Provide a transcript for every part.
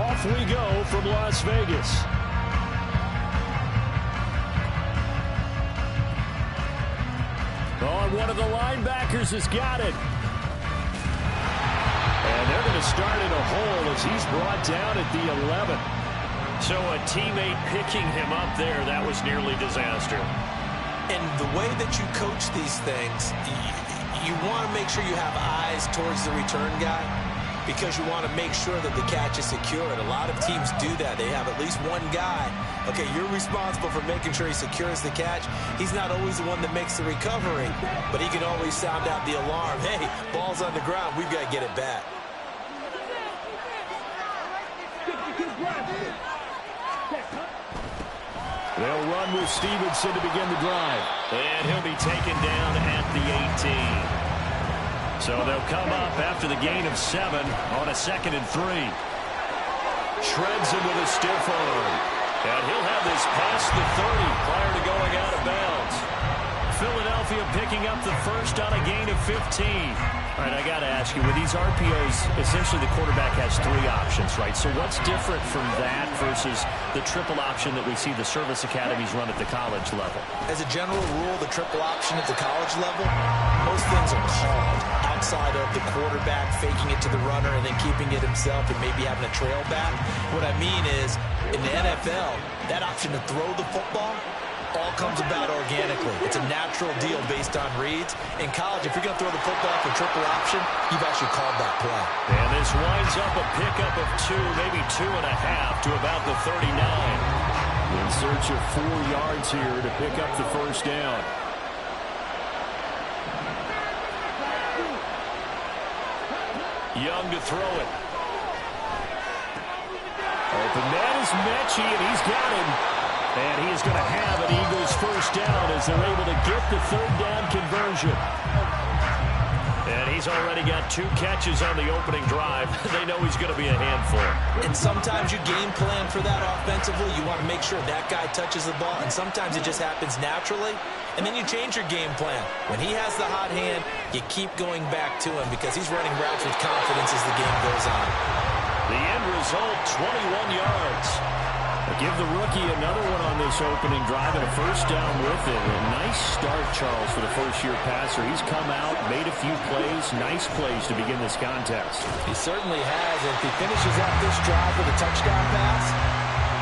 off we go from Las Vegas. Oh, and one of the linebackers has got it. And they're going to start in a hole as he's brought down at the 11. So a teammate picking him up there, that was nearly disaster. And the way that you coach these things, you want to make sure you have eyes towards the return guy because you want to make sure that the catch is secured. A lot of teams do that. They have at least one guy. Okay, you're responsible for making sure he secures the catch. He's not always the one that makes the recovery, but he can always sound out the alarm. Hey, ball's on the ground. We've got to get it back. They'll run with Stevenson to begin the drive. And he'll be taken down at the 18. So they'll come up after the gain of 7 on a 2nd and 3. Shreds him with a stiff arm. And he'll have this past the 30 prior to going out of bounds. Philadelphia picking up the first on a gain of 15. All right, I got to ask you, with these RPOs, essentially the quarterback has 3 options, right? So what's different from that versus the triple option that we see the service academies run at the college level? As a general rule, the triple option at the college level, most things are called outside of the quarterback faking it to the runner and then keeping it himself and maybe having a trail back. What I mean is, in the NFL, that option to throw the football all comes about organically. It's a natural deal based on reads. In college, if you're going to throw the football for triple option, you've actually called that play. And this winds up a pickup of 2, maybe 2.5 to about the 39. In search of 4 yards here to pick up the first down. Young to throw it. Open man is Mechie, and he's got him. And he is going to have an Eagles first down as they're able to get the 3rd down conversion. And he's already got 2 catches on the opening drive. They know he's going to be a handful. And sometimes you game plan for that offensively. You want to make sure that guy touches the ball. And sometimes it just happens naturally. And then you change your game plan. When he has the hot hand, you keep going back to him because he's running routes with confidence as the game goes on. The end result, 21 yards. Give the rookie another one on this opening drive and a first down with it. A nice start, Charles, for the first-year passer. He's come out, made a few plays, nice plays to begin this contest. He certainly has. And if he finishes out this drive with a touchdown pass,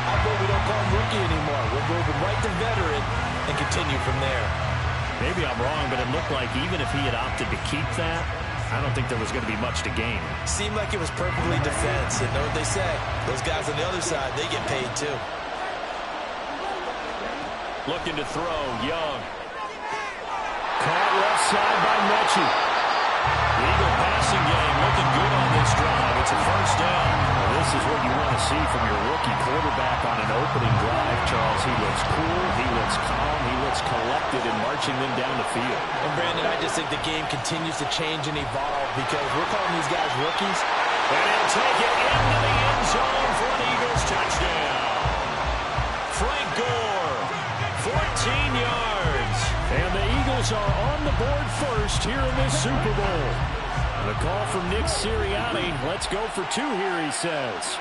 I bet we don't call him rookie anymore. We're moving right to veteran and continue from there. Maybe I'm wrong, but it looked like even if he had opted to keep that, I don't think there was going to be much to gain. Seemed like it was perfectly defense. And know what they say? Those guys on the other side, they get paid too. Looking to throw, Young. Caught left side by Mechie. The Eagle passing game looking good on this drive. It's a first down. Well, this is what you want to see from your rookie quarterback on an opening drive, Charles. He looks cool, he looks calm, he looks collected in marching them down the field. And, Brandon, I just think the game continues to change and evolve because we're calling these guys rookies. And he'll take it into the end zone for an Eagles touchdown. Frank Gore, 14 yards. And the Eagles are on the board first here in this Super Bowl. The call from Nick Sirianni. Let's go for 2 here, he says.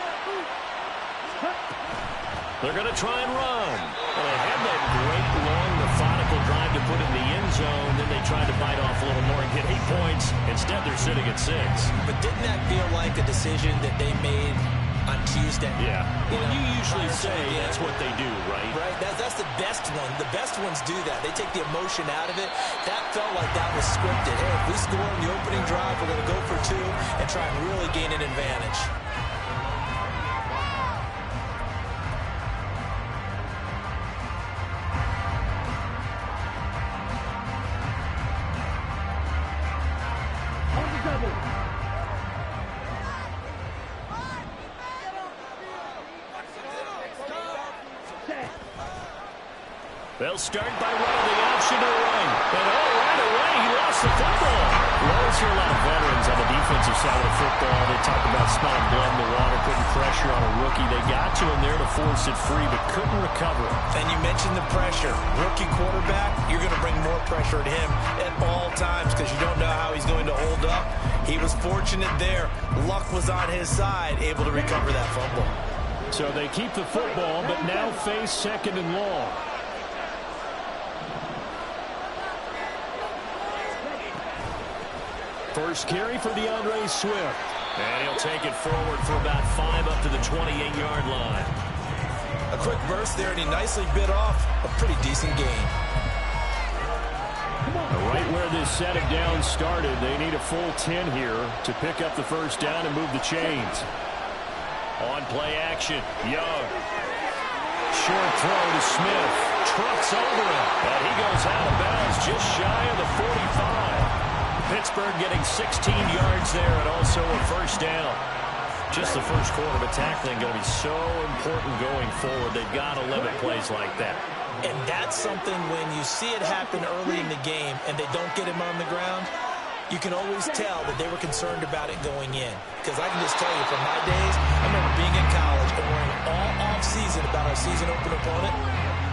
They're going to try and run. Well, they had that great, long, methodical drive to put in the end zone. Then they tried to bite off a little more and get 8 points. Instead, they're sitting at 6. But didn't that feel like a decision that they made on Tuesday? Yeah. Well, you usually say that's what they do, right? Right. That's the best one. The best ones do that. They take the emotion out of it. That felt like that was scripted. Hey, if we score in the opening drive, we're going to go for 2 and try and really gain an advantage. They'll start by running the option to the right. And right away, he lost the football. We always hear a lot of veterans on the defensive side of the football. They talk about smelling blood in the water, putting pressure on a rookie. rookie. They got to him there to force it free, but couldn't recover. And you mentioned the pressure. Rookie quarterback, you're going to bring more pressure at him at all times because you don't know how he's going to hold up. He was fortunate there. Luck was on his side, able to recover that fumble. So they keep the football, but now face 2nd and long. First carry for DeAndre Swift. And he'll take it forward for about 5 up to the 28-yard line. A quick burst there, and he nicely bit off a pretty decent gain. Right where this set of downs started, they need a full 10 here to pick up the first down and move the chains. On play action, Young. Short throw to Smith. Trucks over him. And he goes out of bounds just shy of the 45. Pittsburgh getting 16 yards there and also a first down. Just the first quarter, but tackling going to be so important going forward. They've got to limit plays like that. And that's something when you see it happen early in the game and they don't get him on the ground, you can always tell that they were concerned about it going in. Because I can just tell you from my days, I remember being in college and worrying all off-season about our season open opponent,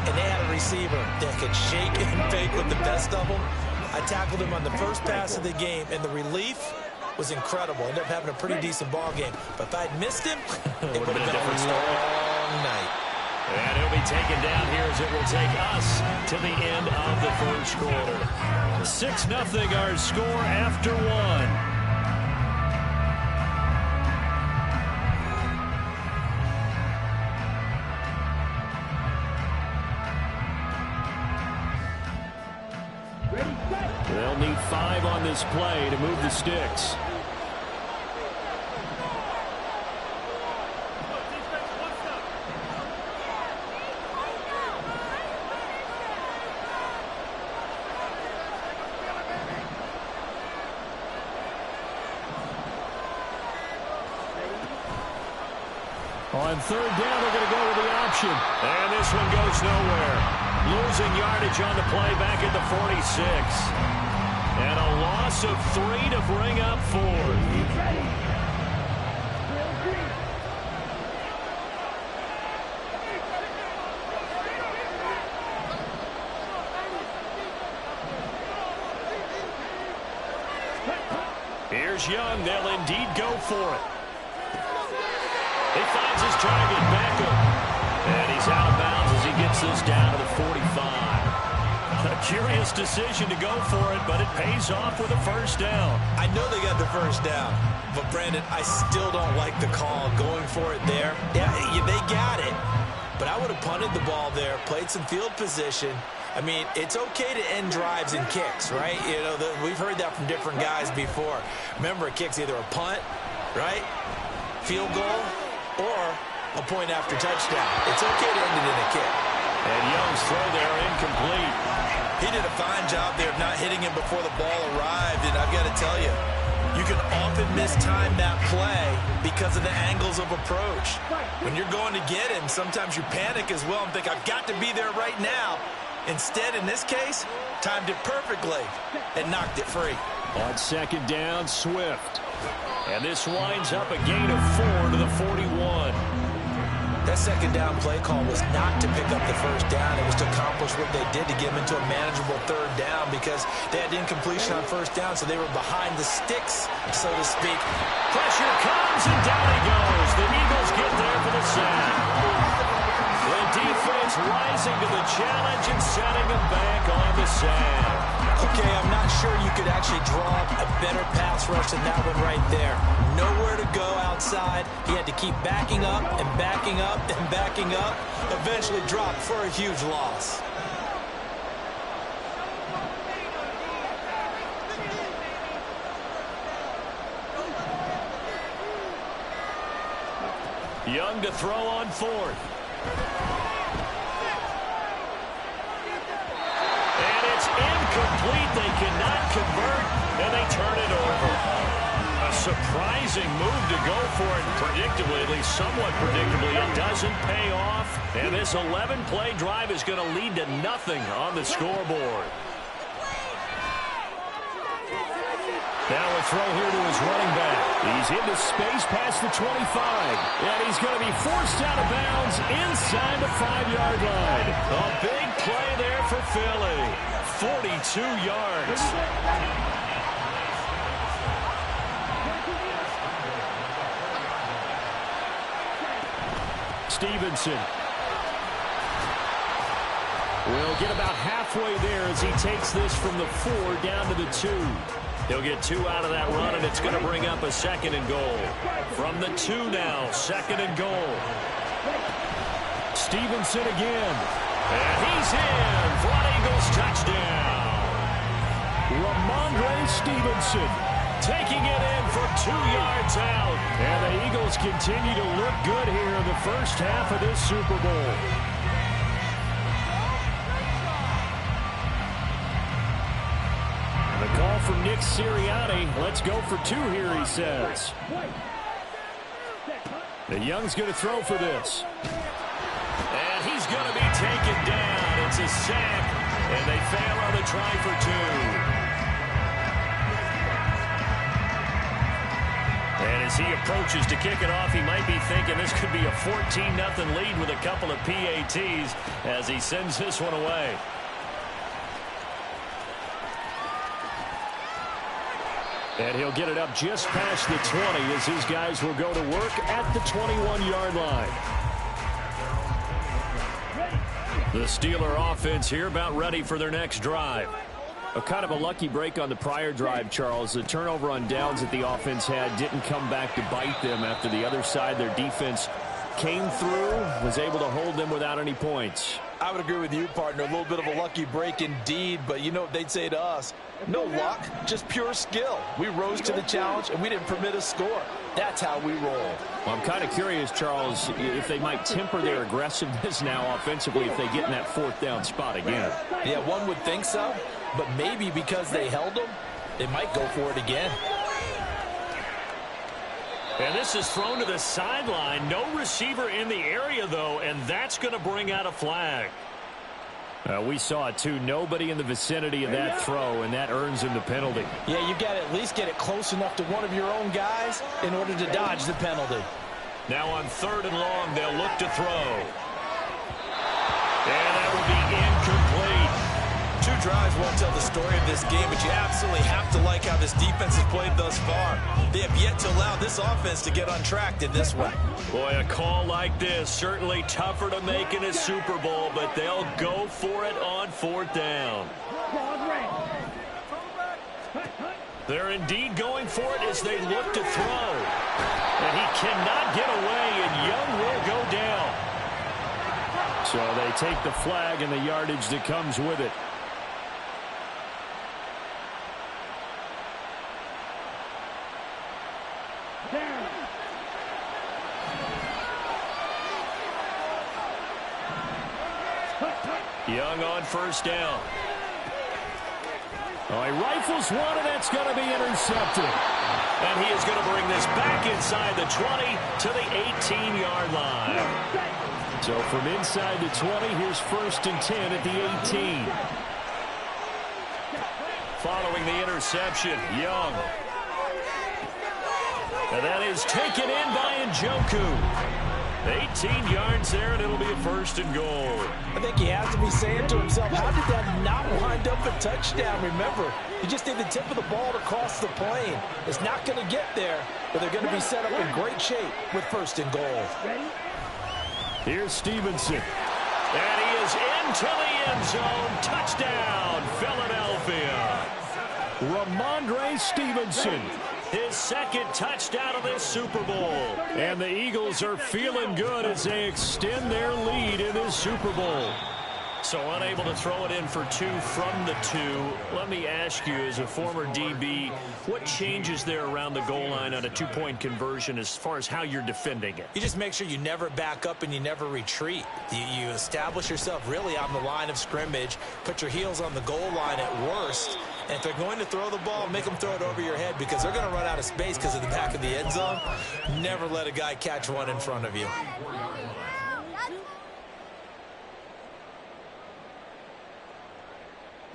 and they had a receiver that could shake and bake with the best of them. I tackled him on the first pass of the game, and the relief was incredible. Ended up having a pretty decent ball game. But if I'd missed him, it would have been a long night. And he'll be taken down here as it will take us to the end of the first quarter. 6-0 our score after 1. They'll need 5 on this play to move the sticks. On 3rd down, they're going to go with the option. And this one goes nowhere. Losing yardage on the play back at the 46. And a loss of 3 to bring up 4th. Here's Young. They'll indeed go for it. He finds his target, Beckham. And he's out of bounds as he gets this down to the 45. A curious decision to go for it, but it pays off with a first down. I know they got the first down, but Brandon, I still don't like the call going for it there. Yeah, they got it, but I would have punted the ball there, played some field position. I mean, it's okay to end drives and kicks, right? You know, we've heard that from different guys before. Remember, a kick's either a punt, right, field goal, or a point after touchdown. It's okay to end it in a kick. And Young's throw there incomplete. He did a fine job there of not hitting him before the ball arrived, and I've got to tell you, you can often mistime that play because of the angles of approach. When you're going to get him, sometimes you panic as well and think, I've got to be there right now. Instead, in this case, timed it perfectly and knocked it free. On 2nd down, Swift. And this winds up a gain of 4 to the 41. That 2nd down play call was not to pick up the first down. It was to accomplish what they did to get them into a manageable 3rd down because they had incompletion on 1st down, so they were behind the sticks, so to speak. Pressure comes, and down he goes. The Eagles get there for the sack. The defense rising to the challenge and setting them back on the sack. Okay, I'm not sure you could actually draw up a better pass rush than that one right there. Nowhere to go outside. He had to keep backing up and backing up and backing up. Eventually dropped for a huge loss. Young to throw on 4th. And it's incomplete. They cannot convert, and they turn it over. A surprising move to go for it. Predictably, at least somewhat predictably, it doesn't pay off. And this 11-play drive is going to lead to nothing on the scoreboard. Now a They'll throw here to his running back. He's into space past the 25. And he's going to be forced out of bounds inside the 5-yard line. A big play there for Philly. 42 yards. Stevenson will get about halfway there as he takes this from the 4 down to the 2. He'll get 2 out of that run, and it's going to bring up a 2nd and goal. From the 2 now, 2nd and goal. Stevenson again. And he's in for an Eagles touchdown. Ramondre Stevenson taking it in for 2 yards out. And the Eagles continue to look good here in the first half of this Super Bowl. The call from Nick Sirianni. Let's go for 2 here, he says. The Young's going to throw for this. And he's going to be taken down. It's a sack, and they fail on the try for 2. And as he approaches to kick it off, he might be thinking this could be a 14-0 lead with a couple of PATs as he sends this one away. And he'll get it up just past the 20 as his guys will go to work at the 21-yard line. The Steeler offense here about ready for their next drive. A kind of a lucky break on the prior drive, Charles. The turnover on downs that the offense had didn't come back to bite them after the other side. Their defense came through, was able to hold them without any points. I would agree with you, partner. A little bit of a lucky break indeed, but you know what they'd say to us? No luck, just pure skill. We rose to the challenge, and we didn't permit a score. That's how we roll. Well, I'm kind of curious, Charles, if they might temper their aggressiveness now offensively if they get in that 4th down spot again. Yeah, one would think so, but maybe because they held them, they might go for it again. And this is thrown to the sideline. No receiver in the area, though, and that's going to bring out a flag. We saw it, too. Nobody in the vicinity of that throw, and that earns him the penalty. Yeah, you got to at least get it close enough to one of your own guys in order to dodge the penalty. Now on 3rd and long, they'll look to throw. And that will be incomplete. 2 drives won't tell the story of this game, but you absolutely have to like how this defense has played thus far. They have yet to allow this offense to get on track in this one. Boy, a call like this, certainly tougher to make in a Super Bowl, but they'll go for it on 4th down. They're indeed going for it as they look to throw. And he cannot get away, and Young will go down. So they take the flag and the yardage that comes with it. Young on 1st down. Oh, he rifles one, and that's going to be intercepted. And he is going to bring this back inside the 20 to the 18-yard line. So from inside the 20, here's 1st and 10 at the 18. Following the interception, Young. And that is taken in by Njoku. 18 yards there, and it'll be a 1st and goal. I think he has to be saying to himself, how did that not wind up a touchdown? Remember, he just did the tip of the ball to cross the plane. It's not going to get there, but they're going to be set up in great shape with 1st and goal. Here's Stevenson. And he is into the end zone. Touchdown, Philadelphia. Ramondre Stevenson. His 2nd touchdown of this Super Bowl. And the Eagles are feeling good as they extend their lead in this Super Bowl. So unable to throw it in for 2 from the 2. Let me ask you, as a former DB, what changes there around the goal line on a 2-point conversion as far as how you're defending it? You just make sure you never back up and you never retreat. You establish yourself really on the line of scrimmage, put your heels on the goal line at worst, and if they're going to throw the ball, make them throw it over your head because they're going to run out of space because of the back of the end zone. Never let a guy catch one in front of you.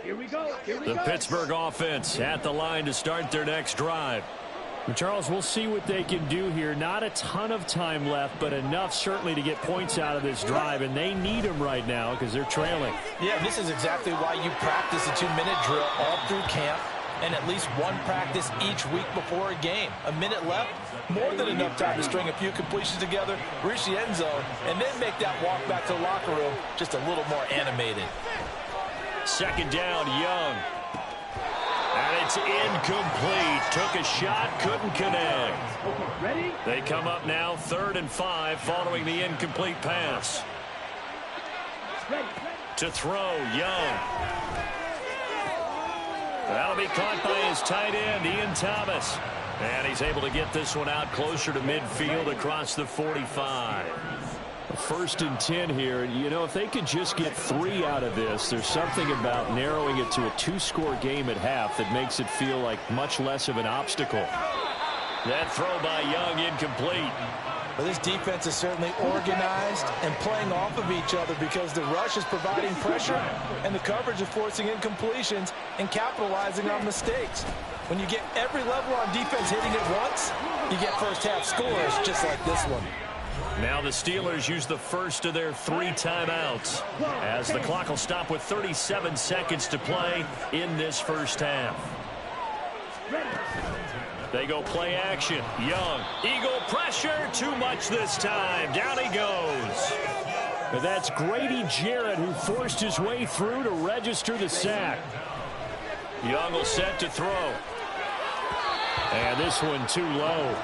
The Pittsburgh offense at the line to start their next drive. Charles, we'll see what they can do here. Not a ton of time left, but enough certainly to get points out of this drive, and they need them right now because they're trailing. Yeah, this is exactly why you practice a 2-minute drill all through camp and at least one practice each week before a game. A minute left, more than enough time to string a few completions together, reach the end zone, and then make that walk back to the locker room just a little more animated. Second down, Young. And it's incomplete. Took a shot, couldn't connect. They come up now 3rd and 5 following the incomplete pass. To throw, Young. That'll be caught by his tight end, Ian Thomas. And he's able to get this one out closer to midfield across the 45. 1st and 10 here. You know, if they could just get 3 out of this, there's something about narrowing it to a 2-score game at half that makes it feel like much less of an obstacle. That throw by Young incomplete. Well, this defense is certainly organized and playing off of each other because the rush is providing pressure and the coverage is forcing incompletions and capitalizing on mistakes. When you get every level on defense hitting it once, you get first-half scores just like this one. Now the Steelers use the first of their 3 timeouts as the clock will stop with 37 seconds to play in this first half. They go play action. Young. Eagle pressure. Too much this time. Down he goes. But that's Grady Jarrett who forced his way through to register the sack. Young will set to throw. And this one too low.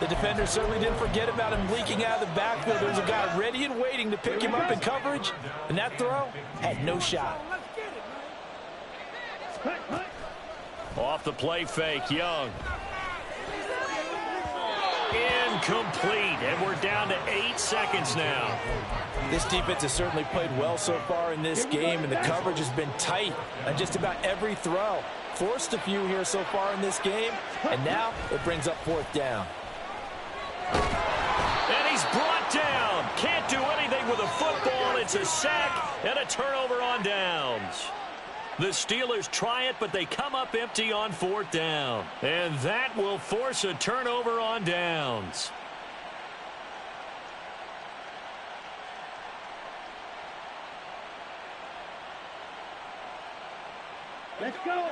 The defender certainly didn't forget about him leaking out of the backfield. There was a guy ready and waiting to pick him up in coverage. And that throw had no shot. Off the play fake, Young. Incomplete, and we're down to 8 seconds now. This defense has certainly played well so far in this game, and the coverage has been tight on just about every throw. Forced a few here so far in this game, and now it brings up 4th down. And he's brought down. Can't do anything with a football. It's a sack and a turnover on downs. The Steelers try it, but they come up empty on 4th down. And that will force a turnover on downs. Let's go.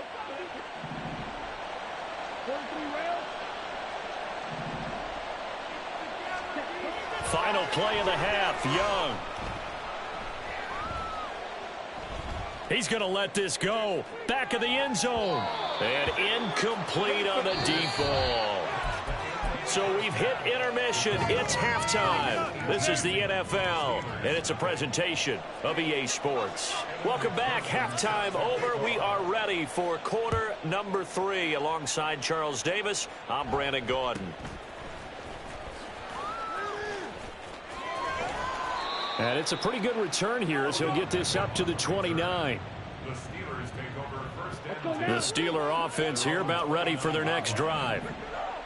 Final play of the half, Young. He's going to let this go. Back of the end zone. And incomplete on the deep ball. So we've hit intermission. It's halftime. This is the NFL, and it's a presentation of EA Sports. Welcome back. Halftime over. We are ready for quarter number 3. Alongside Charles Davis, I'm Brandon Gordon. And it's a pretty good return here as he'll get this up to the 29. The Steeler offense here about ready for their next drive.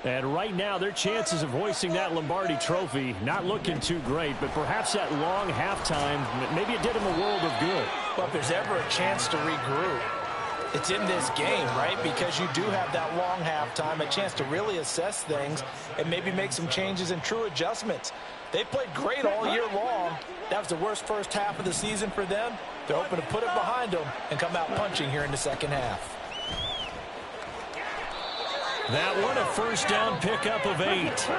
And right now, their chances of hoisting that Lombardi trophy not looking too great, but perhaps that long halftime, maybe it did them a world of good. But if there's ever a chance to regroup, it's in this game, right? Because you do have that long halftime, a chance to really assess things and maybe make some changes and true adjustments. They played great all year long. That was the worst first half of the season for them. They're hoping to put it behind them and come out punching here in the second half. That one a first down pickup of 8.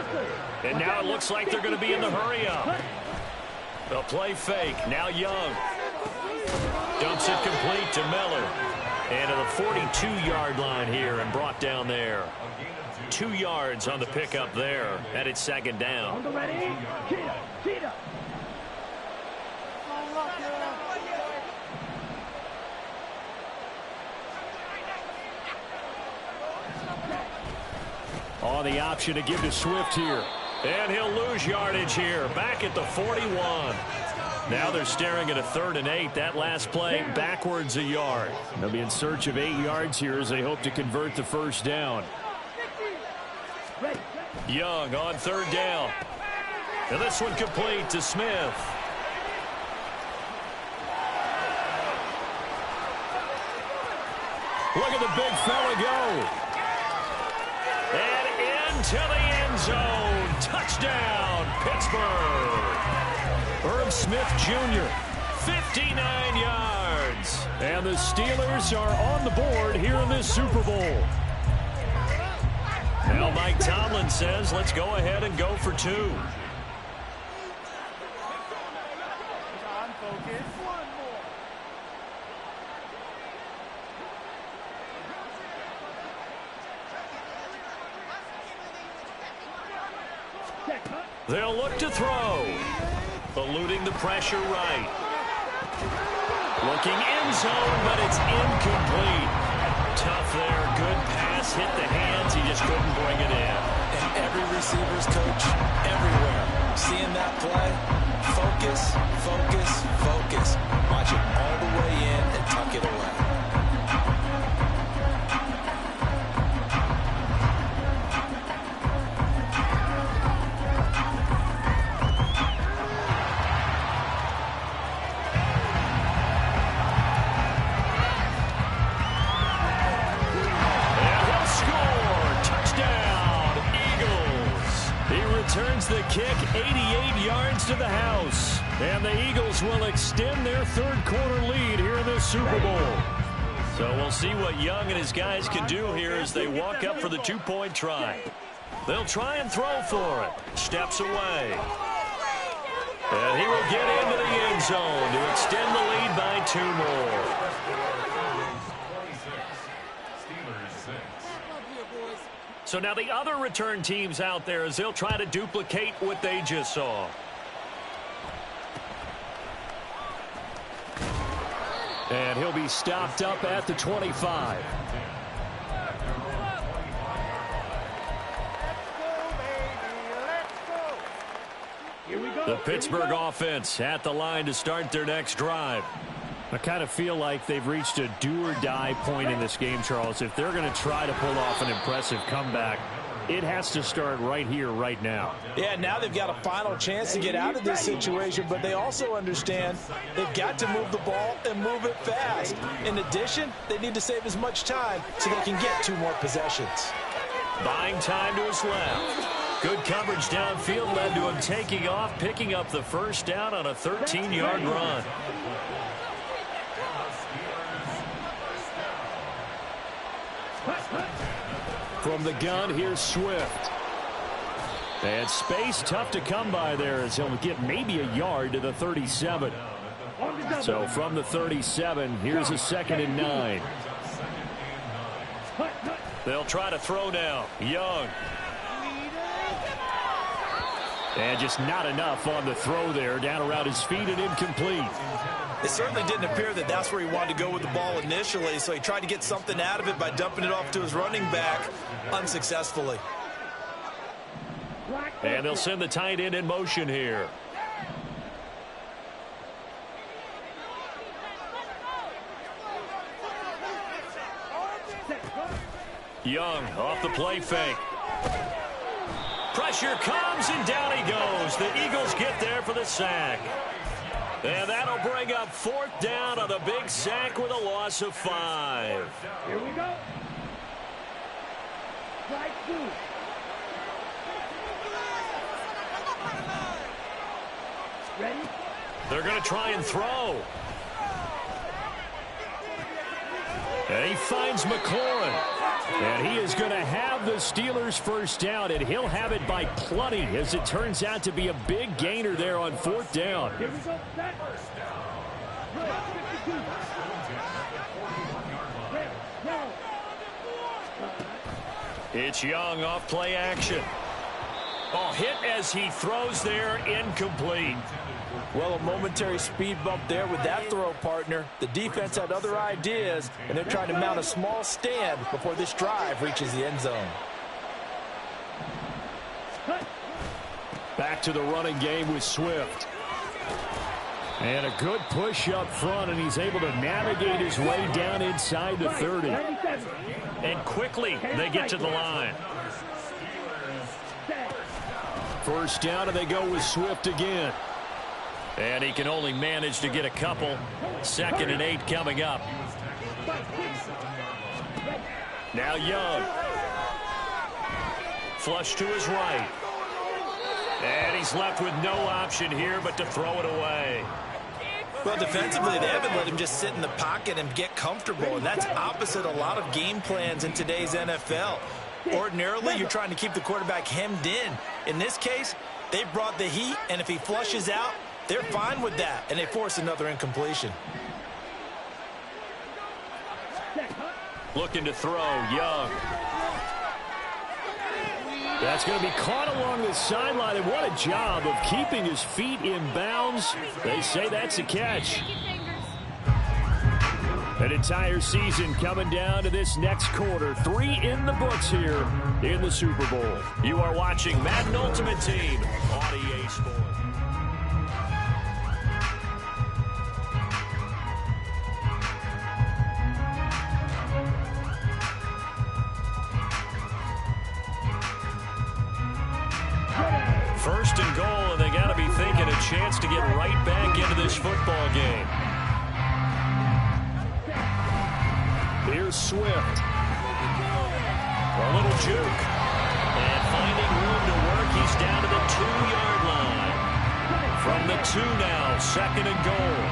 And now it looks like they're going to be in the hurry up. The play fake. Now Young. Dumps it complete to Miller. And to the 42-yard line here and brought down there. 2 yards on the pickup there. And it's second down. On the option to give to Swift here. And he'll lose yardage here. Back at the 41. Now they're staring at a 3rd and 8. That last play backwards a yard. They'll be in search of 8 yards here as they hope to convert the first down. Young on 3rd down. And this one complete to Smith. Look at the big fella go. And into the end zone. Touchdown, Pittsburgh. Herb Smith Jr. 59 yards. And the Steelers are on the board here in this Super Bowl. Now Mike Tomlin says, let's go ahead and go for 2. They'll look to throw. Eluding the pressure right. Looking end zone, but it's incomplete. Tough there. Good pass. Hit the hands. He just couldn't bring it in. And every receiver's coach, everywhere, seeing that play, focus, focus, focus. Watch it all the way in and tuck it away. Returns the kick 88 yards to the house. And the Eagles will extend their third-quarter lead here in this Super Bowl. So we'll see what Young and his guys can do here as they walk up for the 2-point try. They'll try and throw for it. Steps away. And he will get into the end zone to extend the lead by 2 more. So now the other return teams out there as they'll try to duplicate what they just saw. And he'll be stopped up at the 25. The Pittsburgh offense at the line to start their next drive. I kind of feel like they've reached a do-or-die point in this game, Charles. If they're going to try to pull off an impressive comeback, it has to start right here, right now. Yeah, now they've got a final chance to get out of this situation, but they also understand they've got to move the ball and move it fast. In addition, they need to save as much time so they can get 2 more possessions. Buying time to his left. Good coverage downfield led to him taking off, picking up the first down on a 13-yard run. From the gun, here's Swift. And space tough to come by there as he'll get maybe a yard to the 37. So from the 37, here's a 2nd and 9. They'll try to throw now. Young. And just not enough on the throw there. Down around his feet and incomplete. It certainly didn't appear that that's where he wanted to go with the ball initially, so he tried to get something out of it by dumping it off to his running back unsuccessfully. And they'll send the tight end in motion here. Young off the play fake. Pressure comes and down he goes. The Eagles get there for the sack. And that'll bring up 4th down on the big sack with a loss of 5. Here we go. Strike 2. Ready? They're going to try and throw. And he finds McLaurin. And he is going to have the Steelers first down, and he'll have it by plenty as it turns out to be a big gainer there on 4th down. Here we go. Set. It's Young off play action. Oh, hit as he throws there, incomplete. Well, a momentary speed bump there with that throw, partner. The defense had other ideas, and they're trying to mount a small stand before this drive reaches the end zone. Back to the running game with Swift. And a good push up front, and he's able to navigate his way down inside the 30. And quickly, they get to the line. First down, and they go with Swift again. And he can only manage to get a couple. 2nd and 8 coming up. Now Young. Flush to his right. And he's left with no option here but to throw it away. Well, defensively, they haven't let him just sit in the pocket and get comfortable, and that's opposite a lot of game plans in today's NFL. Ordinarily, you're trying to keep the quarterback hemmed in. In this case, they brought the heat, and if he flushes out, they're fine with that, and they force another incompletion. Looking to throw, Young. That's going to be caught along the sideline, and what a job of keeping his feet in bounds. They say that's a catch. An entire season coming down to this next quarter. 3 in the books here in the Super Bowl. You are watching Madden Ultimate Team on EA Sports. First and goal, and they got to be thinking a chance to get right back into this football game. Here's Swift. A little juke. And finding room to work, he's down to the 2-yard line. From the 2 now, second and goal.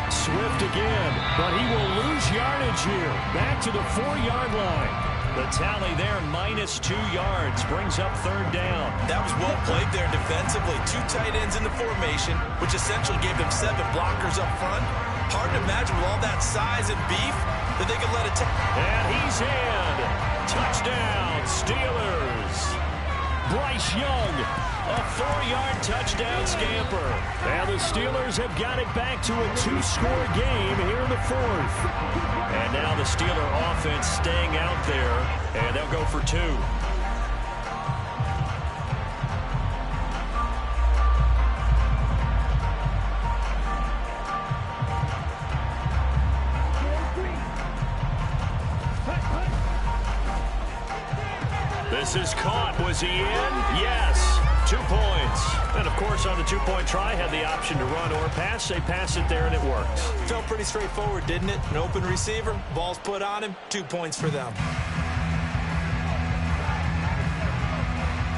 Swift again, but he will lose yardage here. Back to the 4-yard line. The tally there, -2 yards, brings up third down. That was well played there defensively. 2 tight ends in the formation, which essentially gave them 7 blockers up front. Hard to imagine with all that size and beef that they could let it take. And he's in. Touchdown, Steelers. Bryce Young, a 4-yard touchdown scamper. And the Steelers have got it back to a 2-score game here in the 4th. And now the Steeler offense staying out there, and they'll go for 2. This is caught. Was he in? Yes. 2 points. And, of course, on the 2-point try, had the option to run or pass. They pass it there, and it works. Felt pretty straightforward, didn't it? An open receiver, ball's put on him, 2 points for them.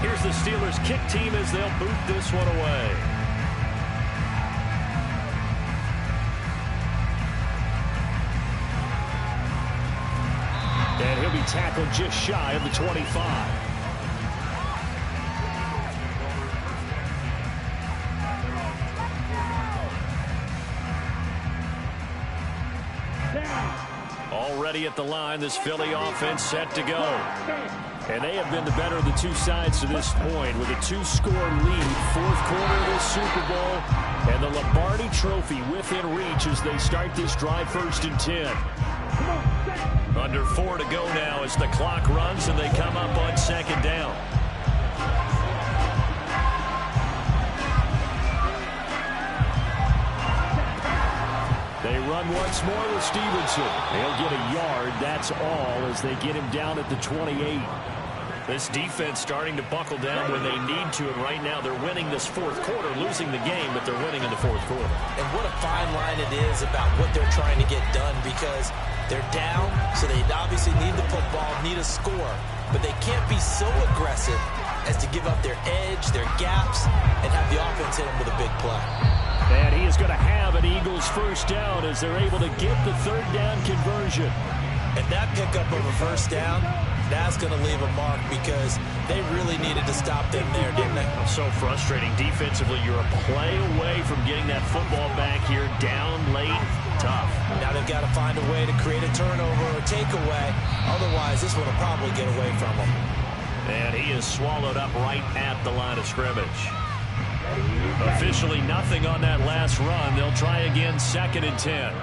Here's the Steelers kick team as they'll boot this one away. And he'll be tackled just shy of the 25. Already at the line, this Philly offense set to go. And they have been the better of the 2 sides to this point with a 2-score lead. 4th quarter of this Super Bowl. And the Lombardi Trophy within reach as they start this drive 1st and 10. Under 4 to go now as the clock runs and they come up on 2nd down. They run once more with Stevenson. They'll get a yard, that's all, as they get him down at the 28. This defense starting to buckle down when they need to, and right now they're winning this 4th quarter, losing the game, but they're winning in the 4th quarter. And what a fine line it is about what they're trying to get done, because they're down, so they obviously need the football, need a score, but they can't be so aggressive as to give up their edge, their gaps, and have the offense hit them with a big play. And he is going to have an Eagles first down as they're able to get the 3rd down conversion. And that pickup of a first down, that's going to leave a mark because they really needed to stop them there, didn't they? So frustrating. Defensively, you're a play away from getting that football back here down late. Tough. Now they've got to find a way to create a turnover or takeaway. Otherwise, this one will probably get away from them. And he is swallowed up right at the line of scrimmage. Officially nothing on that last run. They'll try again 2nd and 10.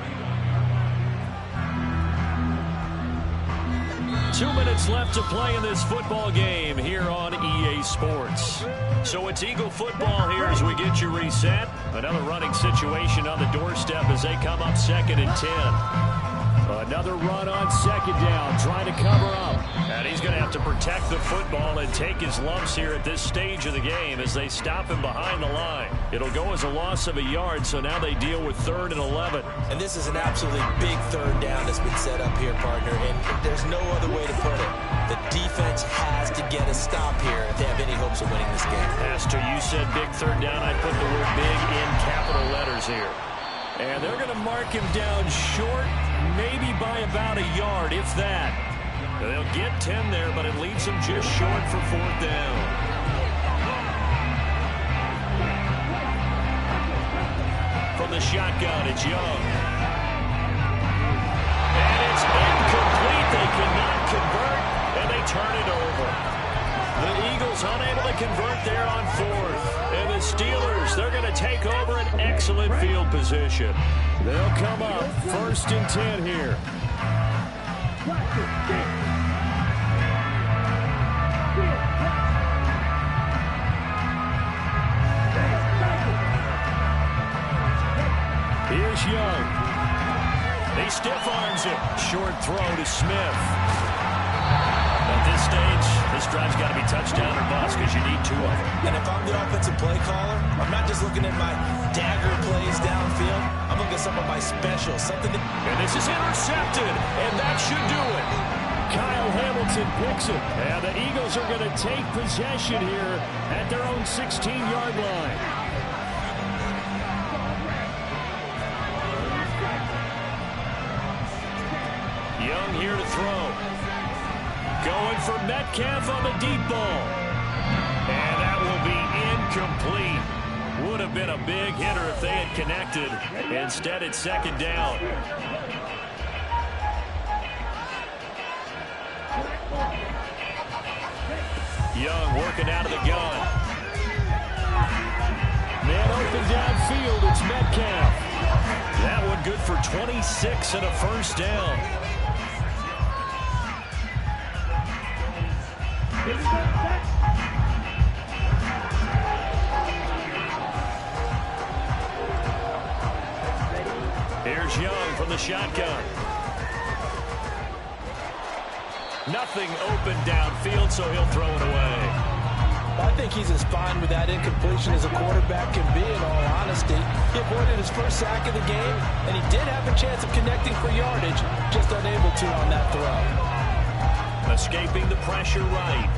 2 minutes left to play in this football game here on EA Sports. So it's Eagle football here as we get you reset. Another running situation on the doorstep as they come up 2nd and 10. Another run on second down, trying to cover up. And he's going to have to protect the football and take his lumps here at this stage of the game as they stop him behind the line. It'll go as a loss of a yard, so now they deal with 3rd and 11. And this is an absolutely big 3rd down that's been set up here, partner, and there's no other way to put it. The defense has to get a stop here if they have any hopes of winning this game. Pastor, you said big 3rd down. I put the word big in capital letters here. And they're going to mark him down short, maybe by about a yard, if that. They'll get 10 there, but it leaves them just short for 4th down. From the shotgun, it's Young. And it's incomplete. They cannot convert, and they turn it over. The Eagles unable to convert there on 4th. And the Steelers, they're going to take over an excellent field position. They'll come up 1st and 10 here. Here's Young. He stiff arms it. Short throw to Smith. At this stage, this drive's got to be touchdown or bust because you need 2 of them. And if I'm the offensive play caller, I'm not just looking at my dagger plays downfield. I'm looking at some of my specials. And this is intercepted, and that should do it. Kyle Hamilton picks it. And the Eagles are going to take possession here at their own 16-yard line. Young here to throw. Going for Metcalf on the deep ball. And that will be incomplete. Would have been a big hitter if they had connected. Instead, it's 2nd down. Young working out of the gun. Man open downfield, it's Metcalf. That one good for 26 and a 1st down. Here's Young from the shotgun. Nothing open downfield, so he'll throw it away. I think he's as fine with that incompletion as a quarterback can be, in all honesty. He avoided his first sack of the game, and he did have a chance of connecting for yardage, just unable to on that throw. Escaping the pressure right.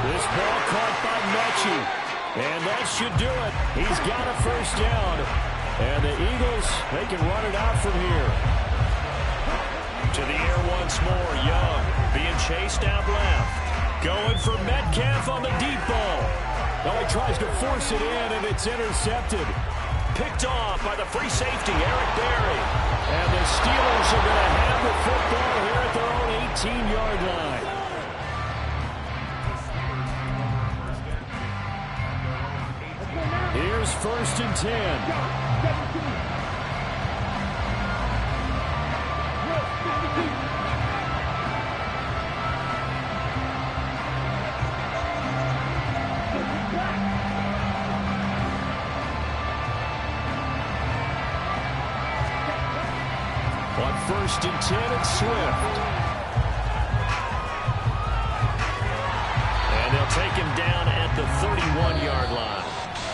This ball caught by Mechie, and that should do it. He's got a 1st down, and the Eagles, they can run it out from here. To the air once more. Young being chased out left. Going for Metcalf on the deep ball. Oh, he tries to force it in, and it's intercepted. Picked off by the free safety, Eric Berry. And the Steelers are going to have the football here at their own 18-yard line. Here's 1st and 10. On 1st and 10, it's Swift. And they'll take him down at the 31-yard line.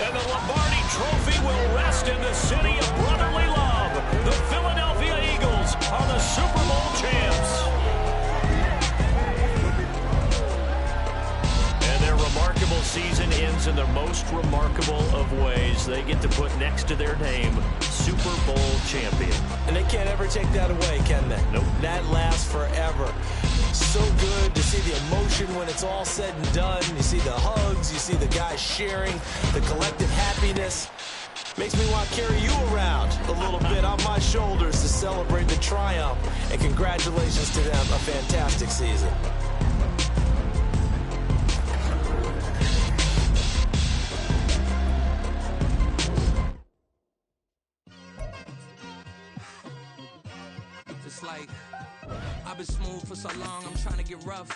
And the Lombardi Trophy will rest in the city of brotherly love. The Philadelphia Eagles are the Super Bowl champs. And their remarkable season ends in the most remarkable of ways. They get to put next to their name, Super Bowl champion. And they can't ever take that away, can they? Nope. That lasts forever. So good to see the emotion when it's all said and done. You see the hugs, you see the guys sharing, the collective happiness. Makes me want to carry you around a little bit on my shoulders to celebrate the triumph. And congratulations to them, a fantastic season. Just like I've been smooth for so long, I'm trying to get rough.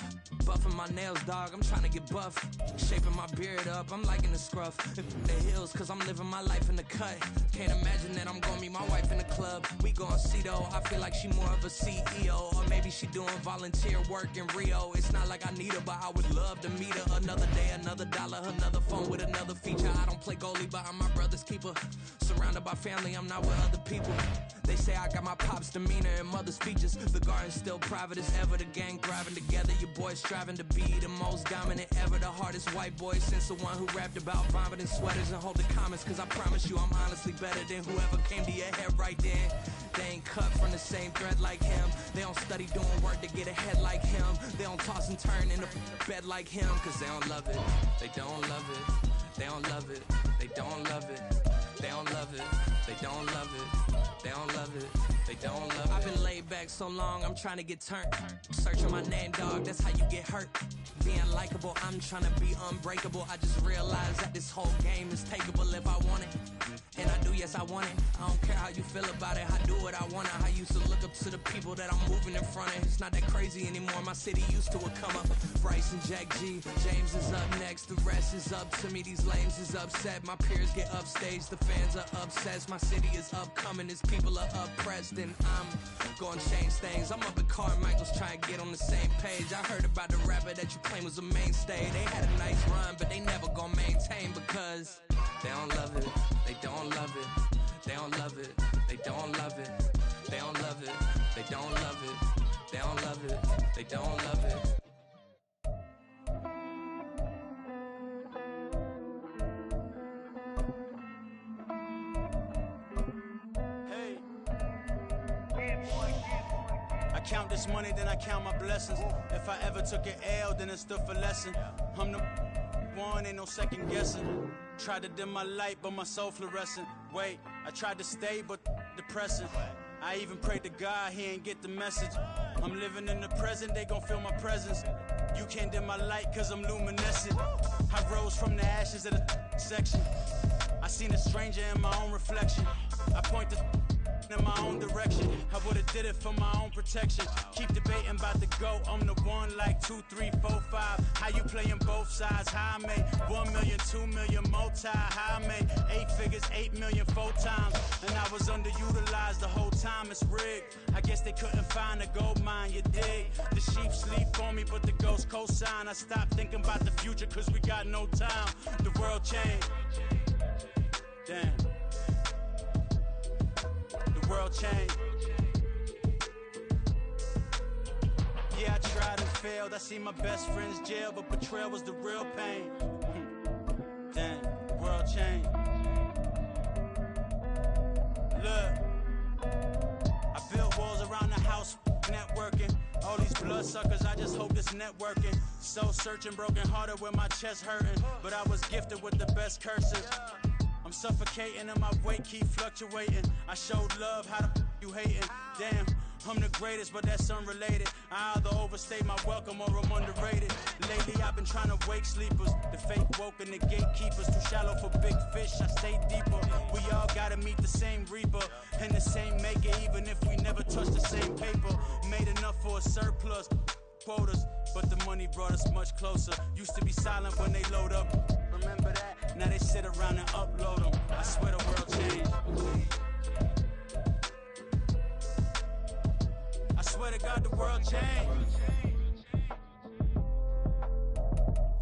Buffing my nails, dog, I'm trying to get buff. Shaping my beard up, I'm liking the scruff. The hills, cause I'm living my life in the cut. Can't imagine that I'm gonna meet my wife in the club. We gon' see though, I feel like she more of a CEO. Or maybe she doing volunteer work in Rio. It's not like I need her, but I would love to meet her. Another day, another dollar, another phone with another feature. I don't play goalie, but I'm my brother's keeper. Surrounded by family, I'm not with other people. They say I got my pop's demeanor and mother's features. The garden's still private as ever. The gang thriving together. Your boys striving to be the most dominant ever. The hardest white boy since the one who rapped about vomiting sweaters and hold the comments. Cause I promise you I'm honestly better than whoever came to your head right then. They ain't cut from the same thread like him. They don't study doing work to get ahead like him. They don't toss and turn in the bed like him. Cause they don't love it. They don't love it. They don't love it. They don't love it. They don't love it. They don't love it. They don't love it. They don't love it. I've been laid back so long, I'm trying to get turned. Searching my name, dog, that's how you get hurt. Being likable, I'm trying to be unbreakable. I just realized that this whole game is takeable if I want it. And I do, yes, I want it. I don't care how you feel about it. I do what I want. I used to look up to the people that I'm moving in front of. It's not that crazy anymore. My city used to a come up. Bryce and Jack G. James is up next. The rest is up to me. These lames is upset. My peers get upstage. The fans are obsessed. My city is upcoming. These people are oppressed. And I'm gonna change things. I'm up at Carmichael's trying to get on the same page. I heard about the rapper that you claim was a mainstay. They had a nice run, but they never gonna maintain because they don't love it. They don't love it. They don't love it. They don't love it. They don't love it. They don't love it. They don't love it. They don't love it. I count this money, then I count my blessings. If I ever took an L, then it stood for lesson. I'm the one, ain't no second guessing. Tried to dim my light, but my soul fluorescent. Wait, I tried to stay, but depressing. I even prayed to God, he ain't get the message. I'm living in the present, they gon' feel my presence. You can't dim my light, cause I'm luminescent. I rose from the ashes of the section. I seen a stranger in my own reflection. I point the in my own direction. I would've did it for my own protection. Keep debating about the GOAT. I'm the one like 2, 3, 4, 5. How you playing both sides? How I made 1 million, 2 million, multi. How I made 8 figures, 8 million, 4 times. And I was underutilized the whole time. It's rigged. I guess they couldn't find a gold mine, you dig? The sheep sleep on me, but the ghost co-sign. I stopped thinking about the future, cause we got no time. The world changed. Damn. World change. Yeah, I tried and failed. I see my best friends jail, but betrayal was the real pain. Damn, the world change. Look, I built walls around the house, networking. All these blood suckers, I just hope this networking. Soul searching, broken hearted with my chest hurting, but I was gifted with the best cursive. I'm suffocating and my weight keep fluctuating. I showed love, how the you hating? Damn, I'm the greatest, but that's unrelated. I either overstay my welcome or I'm underrated. Lately I've been trying to wake sleepers, the fake woke and the gatekeepers. Too shallow for big fish, I stay deeper. We all gotta meet the same reaper and the same maker, even if we never touch the same paper. Made enough for a surplus. Quotas, but the money brought us much closer. Used to be silent when they load up. Remember that? Now they sit around and upload them. I swear the world changed. I swear to God the world changed.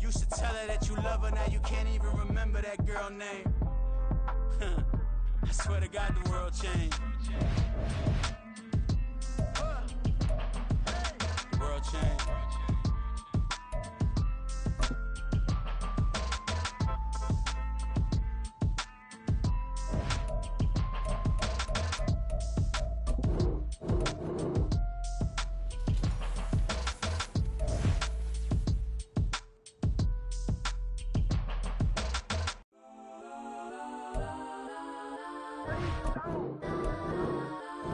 Used to tell her that you love her, now you can't even remember that girl name. I swear to God the world changed. The world changed.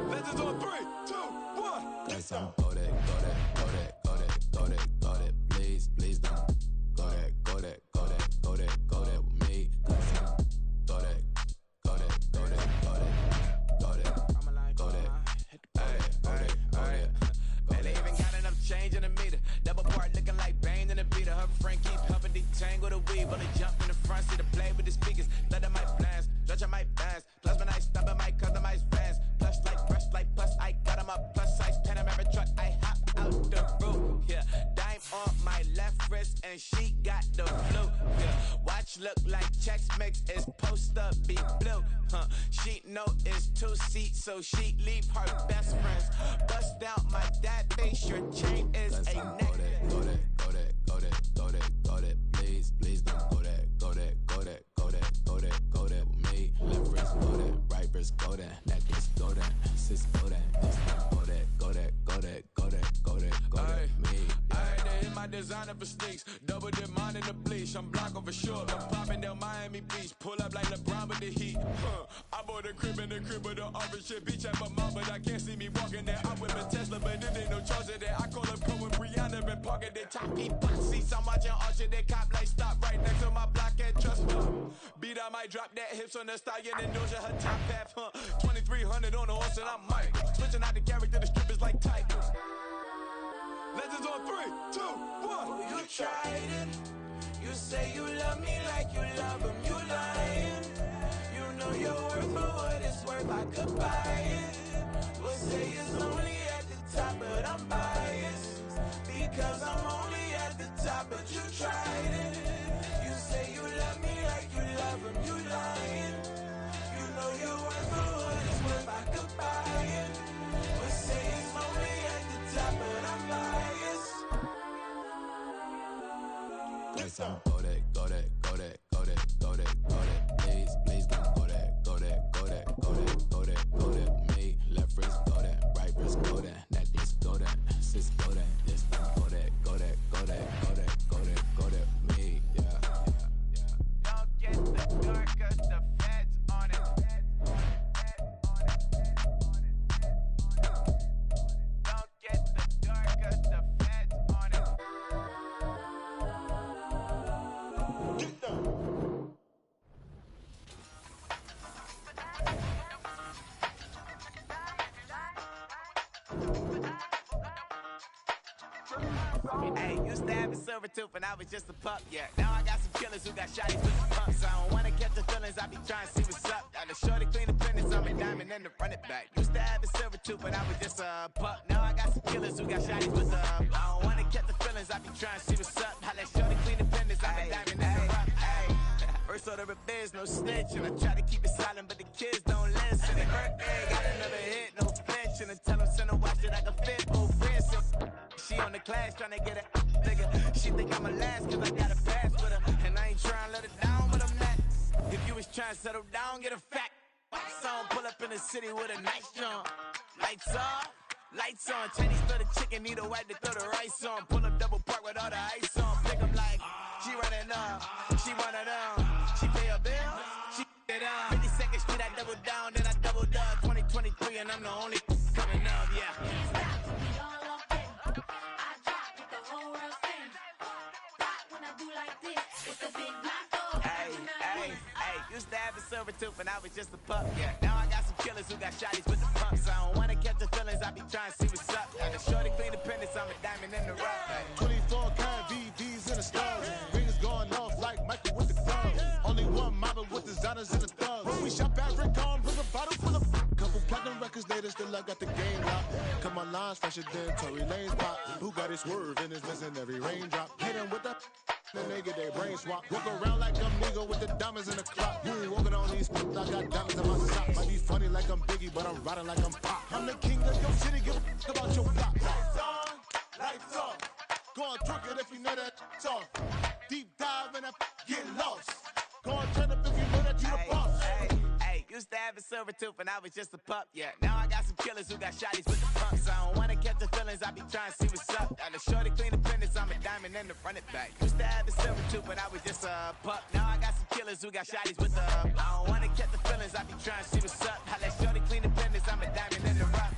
Legends on 3, 2, 1. Yes, sir. Go that, go that, go that, go that, go that, go that, please, please don't. Go that, go that, go that, go that, go that with me. Go that, go that, go that, go that, go that, go that, go that, go that, go that. her friend keep helping detangle the weed. While they jump in the front seat to play with the speakers. Let them might blast, judge I might dance. Plus when I stop it, might customize fans. Plus like brush like plus, I got them up plus size Panamera truck. I hop out the roof, yeah. Dime on my left wrist and she got the flu, yeah. Watch look like Chex Mix is post up be blue, huh? She know it's 2 seats, so she leave her best friends. Bust down my dad face, your chain is a neck. Go that, go that, go that, go that, go that, please, please don't go that, go that, go that, go that, go that, go that with me. Left wrist go that, right wrist go that, necklace go that, sis go that, go that, go that, go that, go that, go that, go that, me. I had to hit my designer for sneaks, double dip mine in the bleach. I'm Blanco for sure, I'm popping down Miami Beach, pull up like LeBron with the heat. I bought a crib in the crib with the office shit, beach at my mom, but I can't see me walking there. I'm with a Tesla, but there ain't no charger there. I call up Pro and Brianna and parking there. Choppy box seats, I'm watching Archer, they cop like stop right next to my block and trust me. Beat I might drop that hips on the stallion and Doja her top half, 2300 on the horse and I'm Mike. Switching out the character, the strippers like tigers. Legends on 3, 2, 1. You tried it. You say you love me like you love him. You lying. You know your worth for what it's worth. I could buy it. We'll say it's only at the top, but I'm biased because I'm only at the top. But you tried it. You say you love me like you love him. You lying. You know your worth for what it's worth. I could buy it. We'll say it's only at the top, but I'm biased. Go that, go that, go that, go that, go that, go that, please, please don't go that, go that, go that, go that, go that, go that, me, left wrist go that, right wrist go that, necklace go that, sis go that, this time go that, go that, go that, go that, go that, go that, me, yeah, yeah, yeah. Don't get the door 'cause the feds on it. Don't get the door 'cause the feds on it. Get down. Hey, used to have a silver tooth and I was just a pup, yeah. Now I got some killers who got shotties with the pumps. I don't wanna catch the feelings, I be trying to see what's up. Got a shorty clean the penis, I'm a diamond and to run it back. Used to have a silver tooth but I was just a pup. Now I got some killers who got shotties with the I don't wanna catch the feelings, I be trying to see what's up. I let shorty clean the penis, I'm a diamond and to run. First order of biz, no snitching. I try to keep it silent, but the kids don't listen. The birthday got another hit, no flinching. And tell them send a watch that I can fit, no fencing. She on the class trying to get a nigga. She think I'm a last cause I got a pass with her. And I ain't trying to let her down, but I'm not. If you was trying to settle down, get a fat song. Pull up in the city with a nice jump. Lights off, lights on. Chinese throw the chicken, need a wipe to throw the rice on. Pull up double park with all the ice on. Pick up like, she running up, she running up. She pay her bill, she it up. 52nd Street, I double down, then I doubled up. 2023, and I'm the only coming up, yeah. Used to have a silver tooth and I was just a pup, yeah. Now I got some killers who got shotties with the pumps. I don't wanna catch the feelings, I be trying to see what's up. Got a shorty clean the penis, I'm a diamond in the rough. 24 karat VVs in the stars. Rings going off like Michael with the thumbs. Only one mobbing with designers in the thugs. When we shop at Rick on, bring a bottle full of couple platinum records later, still I got the game locked. Cut my lines fresher than Tory Lane's pop. Who got his swerve and is missing every raindrop. Hit him with the then they get their brain swap. Walk around like I'm nigga with the diamonds in the clock. You ain't walking on these, I got diamonds in my sock. Might be funny like I'm Biggie, but I'm riding like I'm Pop. I'm the king of your city, give a about your block. Lights on, lights off. Go on, twerk it if you know that it's off. Deep dive and get lost. Go on, turn up if you know that you the boss. Used to have a silver tooth and I was just a pup, yeah. Now I got some killers who got shotties with the pumps. I don't wanna catch the feelings, I be trying to see what's up. Got a shorty clean the penis, I'm a diamond and to run it back. Used to have a silver tooth but I was just a pup. Now I got some killers who got shotties with the I don't wanna catch the feelings, I be trying to see what's up. I let shorty clean the penis, I'm a diamond in the rough.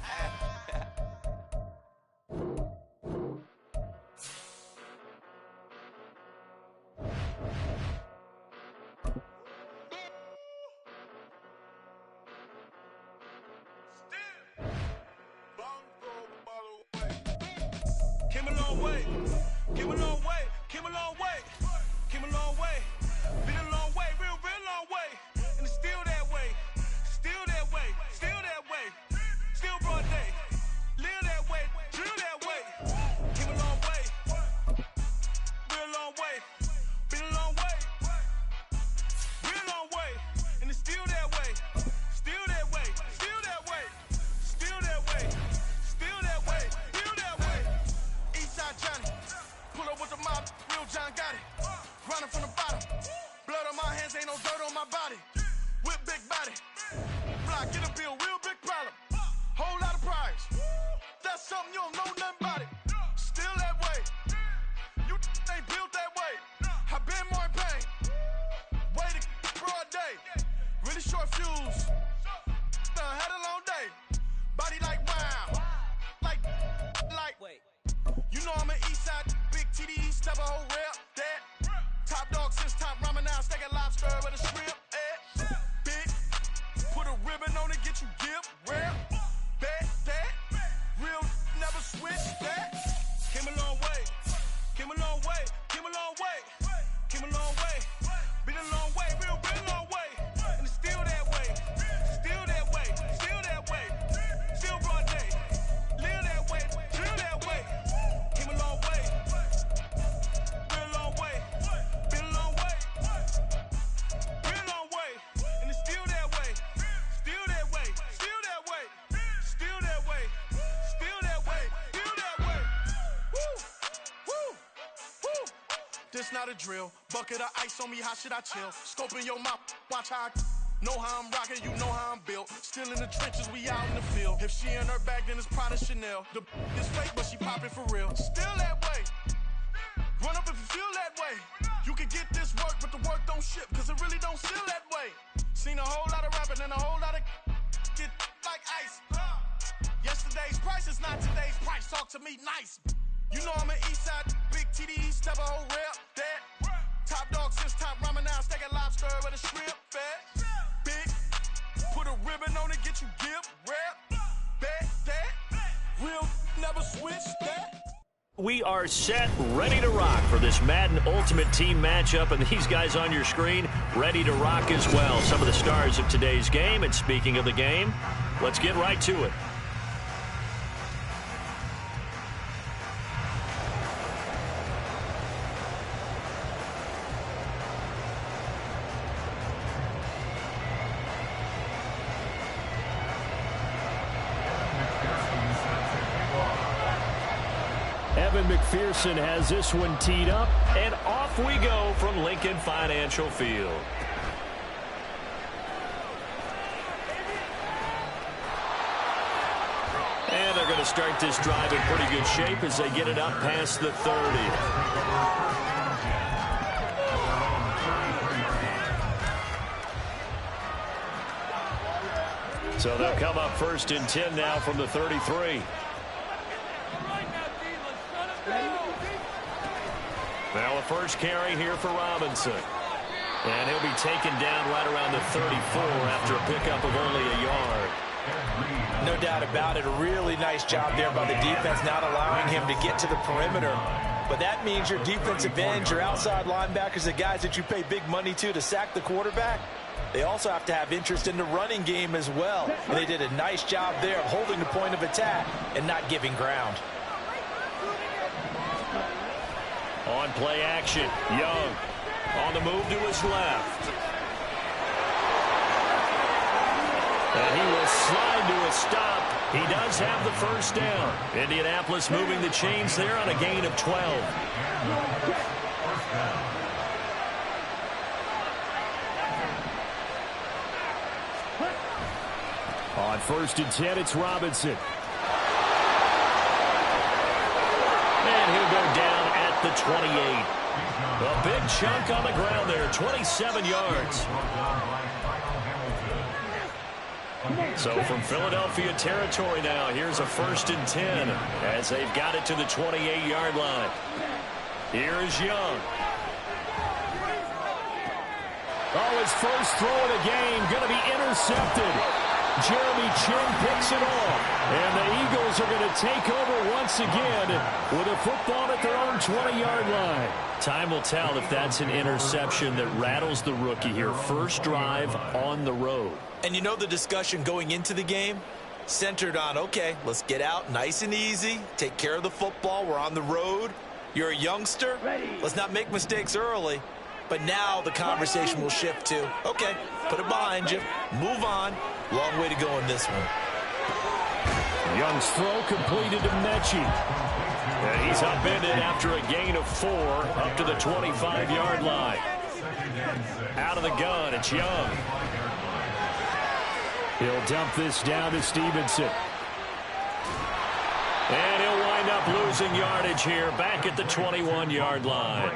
Came a long way, came a long way, came Came a long way. Came a long way. Been a long way. Real long way. And it's still that way. Still that way. Still that way. Still broad day. Live that way. Drill that way. Came a long way. Real long way. Been a long way. Real long way. And it's still that way. Still that way. Still that way. Still that way. Still that way. Still that way. Eastside Johnny. Pull up with the mob. Real John got it. Running from the bottom. Blood on my hands. Ain't no dirt on my body. Whip big body. Block, get a bill. Real big problem. Whole lot of prize. That's something you don't know nothing about it. Still that way. You ain't built that way. I been more in pain. Way to broad day. Really short fuse. Had a long day. Body like wow. Like. Wait. You know I'm an east side. Big TDE. Step a whole rep. That. Top dog since top ramen now. Steak a lobster with a shrimp. Big. Put a ribbon on it. Get you give. Rare. That. Real never switch that. Came a long way. Came a long way. Came a long way. Came a long way. Been a long way. Real long way. And it's still that way. Still that way. Still that way. Still broad day. Live that way. Drill that way. Came a long way. Real long way. Been a long way. Real long way. And it's still that way. Still that way. Still that way. Still that way. Still that way. Still that way. Woo. Woo. Woo. This not a drill. Bucket of ice on me. How should I chill? Scoping your mouth. Watch how I know how I'm rocking. You know how I'm built. Still in the trenches. We out in the field. If she in her bag, then it's Prada Chanel. The is fake, but she popping for real. Still that way. Run up if you feel that way. You can get this work, but the work don't ship, cause it really don't feel that way. Seen a whole lot of rapping and a whole lot of get like ice. Yesterday's price is not today's price. Talk to me nice. You know I'm an east side, big TDE, step a whole rep. That. Top dog since top ramen now. Steak a lobster with a shrimp. Fat. Big. Put a ribbon on it, get you give. Rep. That. Real never switch that. We are set, ready to rock for this Madden Ultimate Team matchup, and these guys on your screen ready to rock as well. Some of the stars of today's game, and speaking of the game, let's get right to it. McPherson has this one teed up, and off we go from Lincoln Financial Field. And they're going to start this drive in pretty good shape as they get it up past the 30. So they'll come up 1st and 10 now from the 33. Now a first carry here for Robinson. And he'll be taken down right around the 34 after a pickup of only a yard. No doubt about it. A really nice job there by the defense, not allowing him to get to the perimeter. But that means your defensive ends, your outside linebackers, the guys that you pay big money to sack the quarterback, they also have to have interest in the running game as well. And they did a nice job there of holding the point of attack and not giving ground. On play action, Young on the move to his left. And he will slide to a stop. He does have the first down. Indianapolis moving the chains there on a gain of 12. On 1st and 10, it's Robinson. And he'll go down at the 28. A big chunk on the ground there, 27 yards. So from Philadelphia territory now, here's a 1st and 10 as they've got it to the 28-yard line. Here is Young. Oh, his first throw of the game going to be intercepted. Jeremy Chin picks it off. And the Eagles are going to take over once again with a football at their own 20-yard line. Time will tell if that's an interception that rattles the rookie here. First drive on the road. And you know the discussion going into the game? Centered on, okay, let's get out nice and easy, take care of the football, we're on the road, you're a youngster, let's not make mistakes early. But now the conversation will shift to, okay, put it behind you, move on, long way to go in this one. Young's throw completed to Mechie. And he's upended after a gain of 4 up to the 25-yard line. Out of the gun, it's Young. He'll dump this down to Stevenson. And he'll wind up losing yardage here back at the 21-yard line.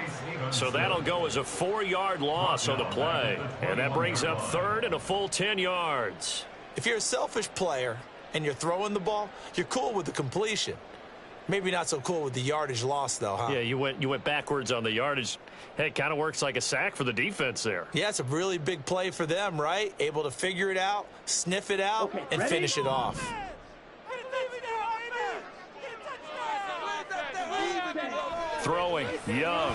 So that'll go as a 4-yard loss on the play. And that brings up third and a full 10 yards. If you're a selfish player and you're throwing the ball, you're cool with the completion. Maybe not so cool with the yardage loss, though, huh? Yeah, you went backwards on the yardage. Hey, it kind of works like a sack for the defense there. Yeah, it's a really big play for them, right? Able to figure it out, sniff it out, and finish it off. Throwing, Young.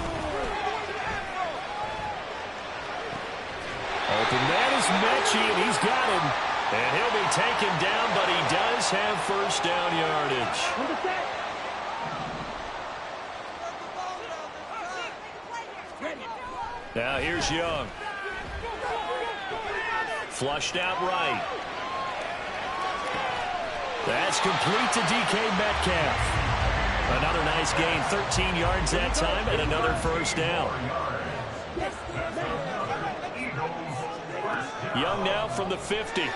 Open man is Mechie, and he's got him. And he'll be taken down, but he does have first down yardage. Now here's Young. Flushed out right. That's complete to DK Metcalf. Another nice gain, 13 yards that time, and another first down. Young now from the 50. And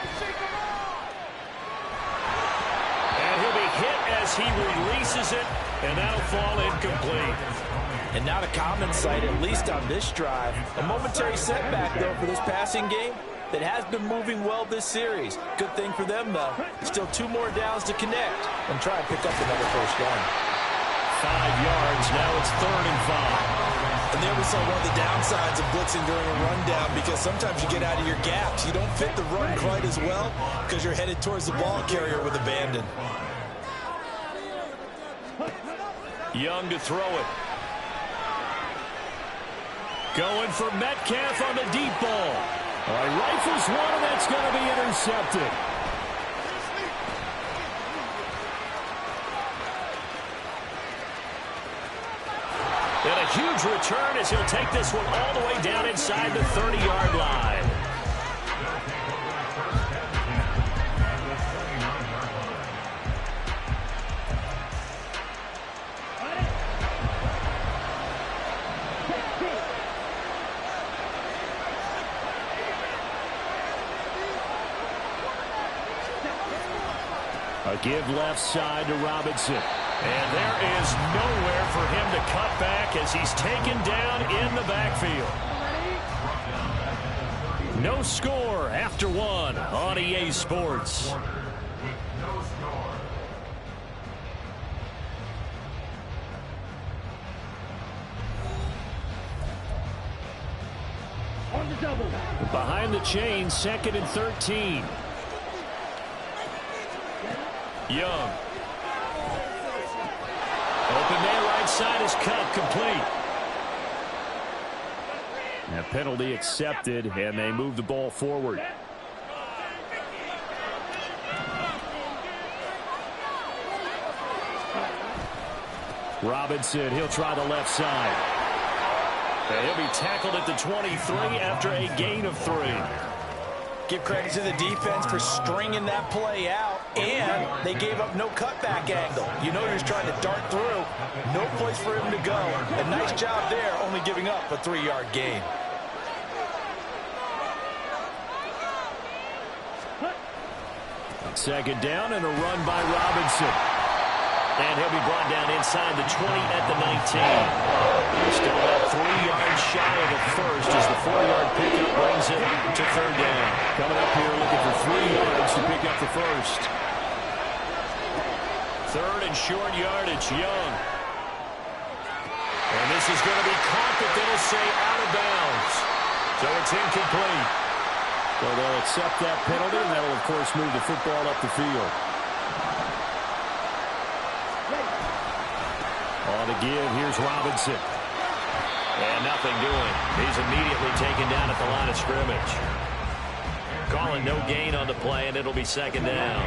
he'll be hit as he releases it, and that'll fall incomplete. And not a common sight, at least on this drive. A momentary setback, though, for this passing game that has been moving well this series. Good thing for them, though. Still 2 more downs to connect and try to pick up another first down. 5 yards. Now it's 3rd and 5. And there we saw one of the downsides of blitzing during a rundown, because sometimes you get out of your gaps. You don't fit the run quite as well because you're headed towards the ball carrier with abandon. Young to throw it. Going for Metcalf on the deep ball. Rifles one, and that's going to be intercepted. And a huge return as he'll take this one all the way down inside the 30-yard line. A give left side to Robinson. And there is nowhere for him to cut back as he's taken down in the backfield. No score after 1 on EA Sports. On the double. Behind the chain, 2nd and 13. Young. Open man right side is cut complete. A penalty accepted, and they move the ball forward. Robinson, he'll try the left side. And he'll be tackled at the 23 after a gain of 3. Give credit to the defense for stringing that play out, and they gave up no cutback angle. You know, he's trying to dart through. No place for him to go. A nice job there, only giving up a 3-yard gain. Second down and a run by Robinson. And he'll be brought down inside the 20 at the 19. Still about 3 yards shy of the first as the 4-yard pickup brings him to 3rd down. Coming up here looking for 3 yards to pick up the first. 3rd and short yardage, Young. And this is going to be caught, but they'll say out of bounds. So it's incomplete. So they'll accept that penalty, and that'll, of course, move the football up the field. On the give, here's Robinson. And nothing doing. He's immediately taken down at the line of scrimmage. Calling no gain on the play, and it'll be second down.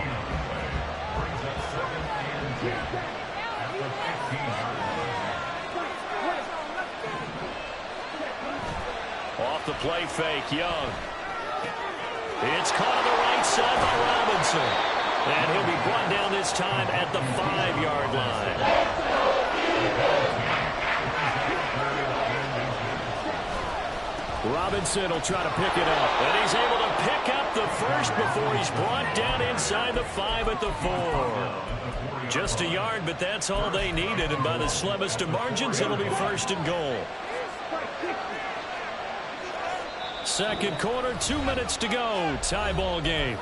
Off the play fake, Young. It's caught on the right side by Robinson. And he'll be brought down this time at the 5-yard line. Robinson will try to pick it up. And he's able to pick up the first before he's brought down inside the 5 at the 4. Just a yard, but that's all they needed. And by the slimmest of margins, it'll be first and goal. Second quarter, 2 minutes to go. Tie ball game.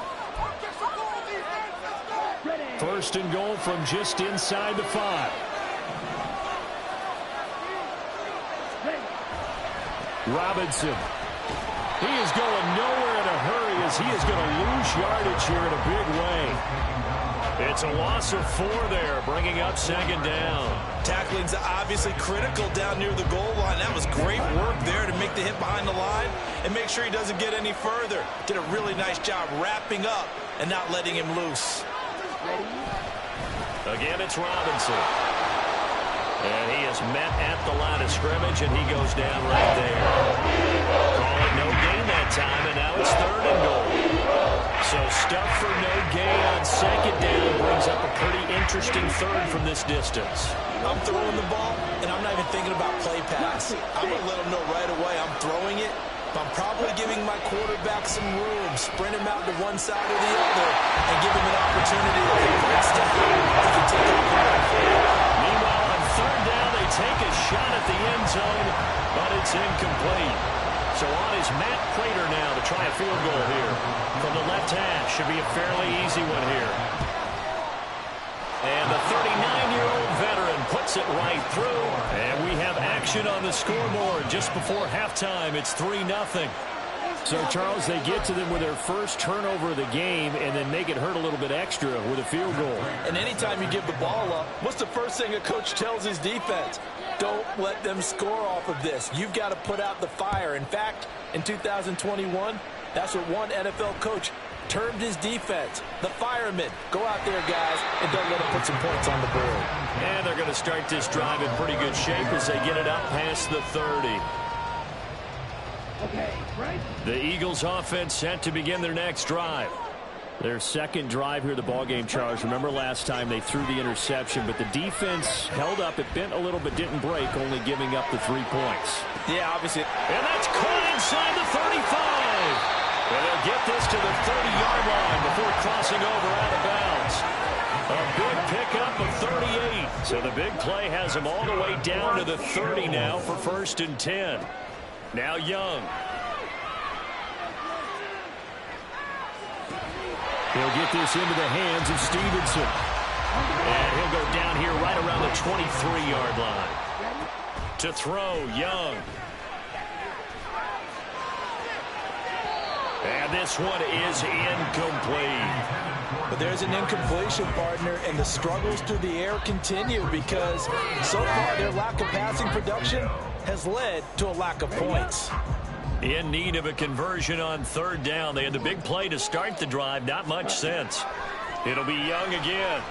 First and goal from just inside the 5. Robinson. He is going nowhere in a hurry as he is going to lose yardage here in a big way. It's a loss of 4 there, bringing up second down. Tackling's obviously critical down near the goal line. That was great work there to make the hit behind the line and make sure he doesn't get any further. Did a really nice job wrapping up and not letting him loose. Again, it's Robinson. And he is met at the line of scrimmage, and he goes down right there. Call it no gain that time, and now it's third and goal. So stuff for no gain on second down brings up a pretty interesting third from this distance. I'm throwing the ball, and I'm not even thinking about play pass. I'm going to let them know right away I'm throwing it, but I'm probably giving my quarterback some room, sprint him out to one side or the other, and give him an opportunity if he breaks down. He can take off and run for it. Meanwhile, on third down, they take a shot at the end zone, but it's incomplete. So on is Matt Prater now to try a field goal here. From the left hash, should be a fairly easy one here. And the 39-year-old veteran puts it right through. And we have action on the scoreboard just before halftime. It's 3-0. So, Charles, they get to them with their first turnover of the game and then make it hurt a little bit extra with a field goal. And anytime you give the ball up, what's the first thing a coach tells his defense? Don't let them score off of this. You've got to put out the fire. In fact, in 2021, that's what one NFL coach termed his defense, the firemen. Go out there, guys, and don't let them put some points on the board. And they're going to start this drive in pretty good shape as they get it up past the 30. Okay, right. The Eagles offense set to begin their next drive. Their second drive here, the ballgame, Charles. Remember last time they threw the interception, but the defense held up. It bent a little but didn't break, only giving up the 3 points. Yeah, obviously. And that's caught inside the 35. And they'll get this to the 30-yard line before crossing over out of bounds. A big pickup of 38. So the big play has them all the way down to the 30 now for first and 10. Now Young. He'll get this into the hands of Stevenson. And he'll go down here right around the 23-yard line. To throw, Young. And this one is incomplete. But there's an incompletion, partner, and the struggles through the air continue because so far their lack of passing production has led to a lack of points. In need of a conversion on third down. They had the big play to start the drive. Not much sense. It'll be Young again.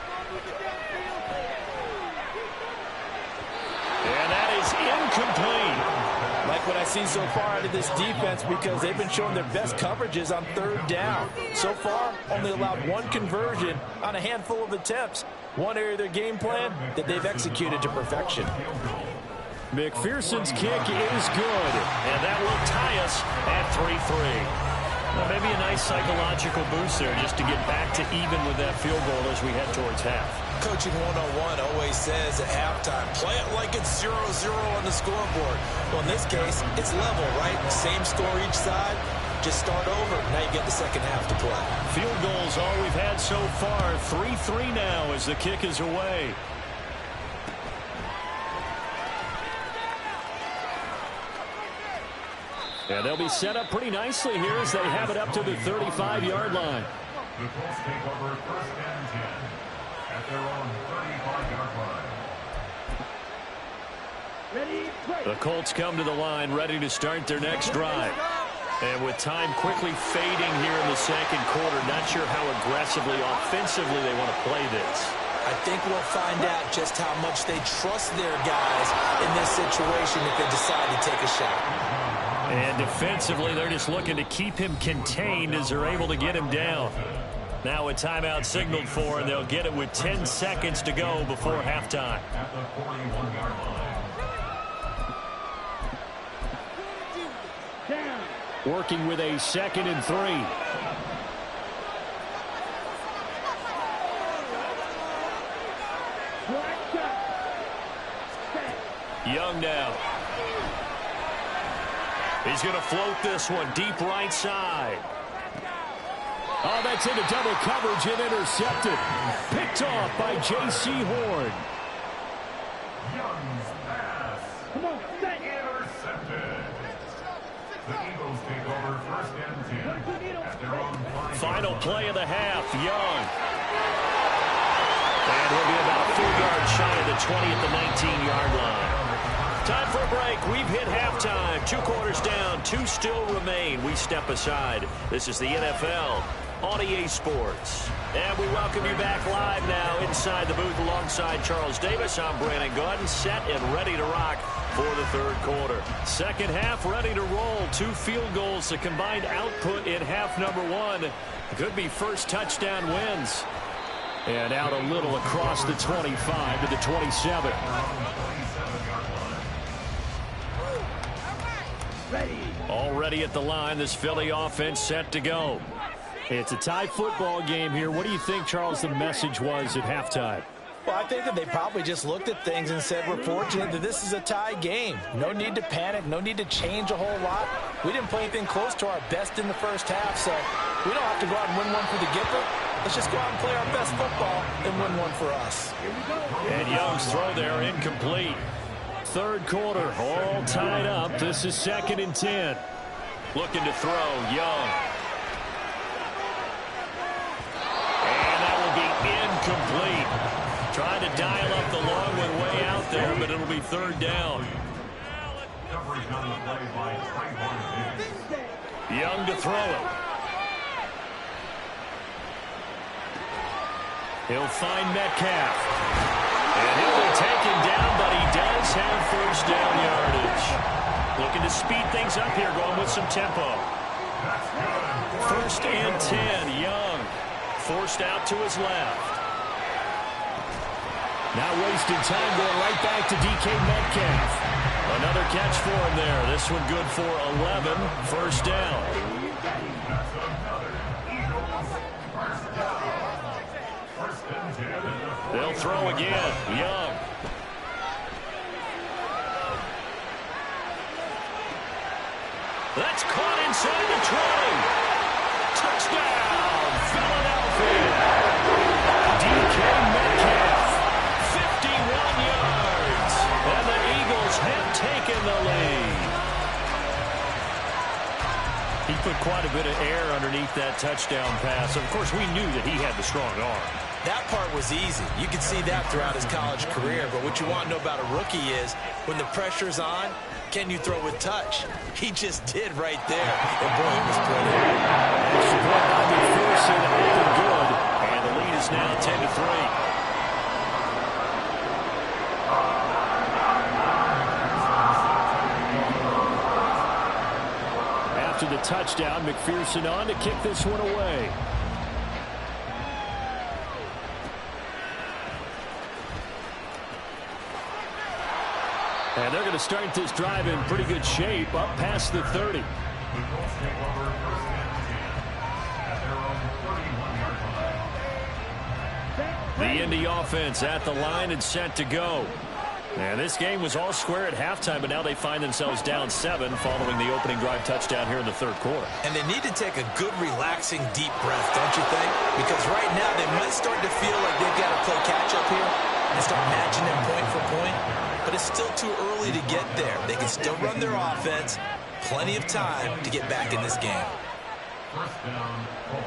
And that is incomplete. Like what I've seen so far out of this defense because they've been showing their best coverages on third down. So far, only allowed one conversion on a handful of attempts. One area of their game plan that they've executed to perfection. McPherson's kick is good, and that will tie us at 3-3. Well, maybe a nice psychological boost there just to get back to even with that field goal as we head towards half. Coaching 101 always says at halftime, play it like it's 0-0 on the scoreboard. Well, in this case, it's level, right? Same score each side. Just start over. Now you get the second half to play. Field goals all we've had so far. 3-3 now as the kick is away. And they'll be set up pretty nicely here as they have it up to the 35-yard line. The Colts take over 1st and 10 at their own 35-yard line. The Colts come to the line ready to start their next drive. And with time quickly fading here in the second quarter, not sure how aggressively, offensively they want to play this. I think we'll find out just how much they trust their guys in this situation if they decide to take a shot. And defensively, they're just looking to keep him contained as they're able to get him down. Now a timeout signaled for, and they'll get it with 10 seconds to go before halftime. At the 41-yard line. Working with a 2nd and 3. Young now. He's going to float this one deep right side. Oh, that's into double coverage and intercepted. Picked off by J.C. Horn. Young's pass. Come on, set. Intercepted. The Eagles take over 1st and 10 at their own 5. Final play of the half, Young. And we'll be about 4 yards shy of the 20 at the 19-yard line. Time for a break. We've hit halftime. 2 quarters down. 2 still remain. We step aside. This is the NFL on EA Sports. And we welcome you back live now inside the booth alongside Charles Davis. I'm Brandon Gordon, set and ready to rock for the 3rd quarter. Second half ready to roll. 2 field goals. The combined output in half number 1. Could be first touchdown wins. And out a little across the 25 to the 27. Already at the line, this Philly offense set to go. It's a tie football game here. What do you think, Charles, the message was at halftime? Well, I think that they probably just looked at things and said, we're fortunate that this is a tie game. No need to panic. No need to change a whole lot. We didn't play anything close to our best in the first half, so we don't have to go out and win one for the Gipper. Let's just go out and play our best football and win one for us. And Young's throw there incomplete. 3rd quarter, all tied up. This is 2nd and 10. Looking to throw, Young. And that will be incomplete. Trying to dial up the long one way out there, but it'll be 3rd down. Coverage on the play by Trayvon Diggs. Young to throw it. He'll find Metcalf. And he'll be taken down, but he does have first down yardage. Looking to speed things up here, going with some tempo. 1st and 10, Young. Forced out to his left. Not wasting time, going right back to DK Metcalf. Another catch for him there. This one good for 11. First down. They'll throw again. Young. That's caught inside the 20. Touchdown, Philadelphia. DK Metcalf, 51 yards. And the Eagles have taken the lead. He put quite a bit of air underneath that touchdown pass. Of course, we knew that he had the strong arm. That part was easy. You could see that throughout his college career. But what you want to know about a rookie is when the pressure's on, can you throw with touch? He just did right there. And boy, it was pretty. Extra point by McPherson, open good. And the lead is now 10-3. After the touchdown, McPherson on to kick this one away. And they're going to start this drive in pretty good shape, up past the 30. The Indy offense at the line and set to go. And this game was all square at halftime, but now they find themselves down 7 following the opening drive touchdown here in the 3rd quarter. And they need to take a good, relaxing, deep breath, don't you think? Because right now they might start to feel like they've got to play catch-up here and start matching them point for point. But it's still too early to get there. They can still run their offense, plenty of time to get back in this game. First down, Colts.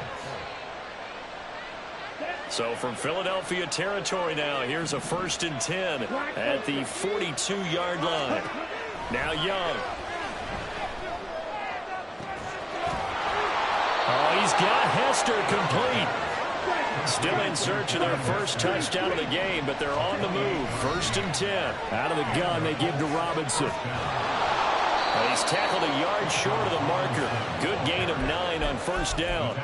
So from Philadelphia territory now, here's a 1st and 10 at the 42-yard line. Now Young. Oh, he's got Hester complete. Still in search of their first touchdown of the game, but they're on the move. 1st and 10. Out of the gun, they give to Robinson. And he's tackled a yard short of the marker. Good gain of 9 on 1st down.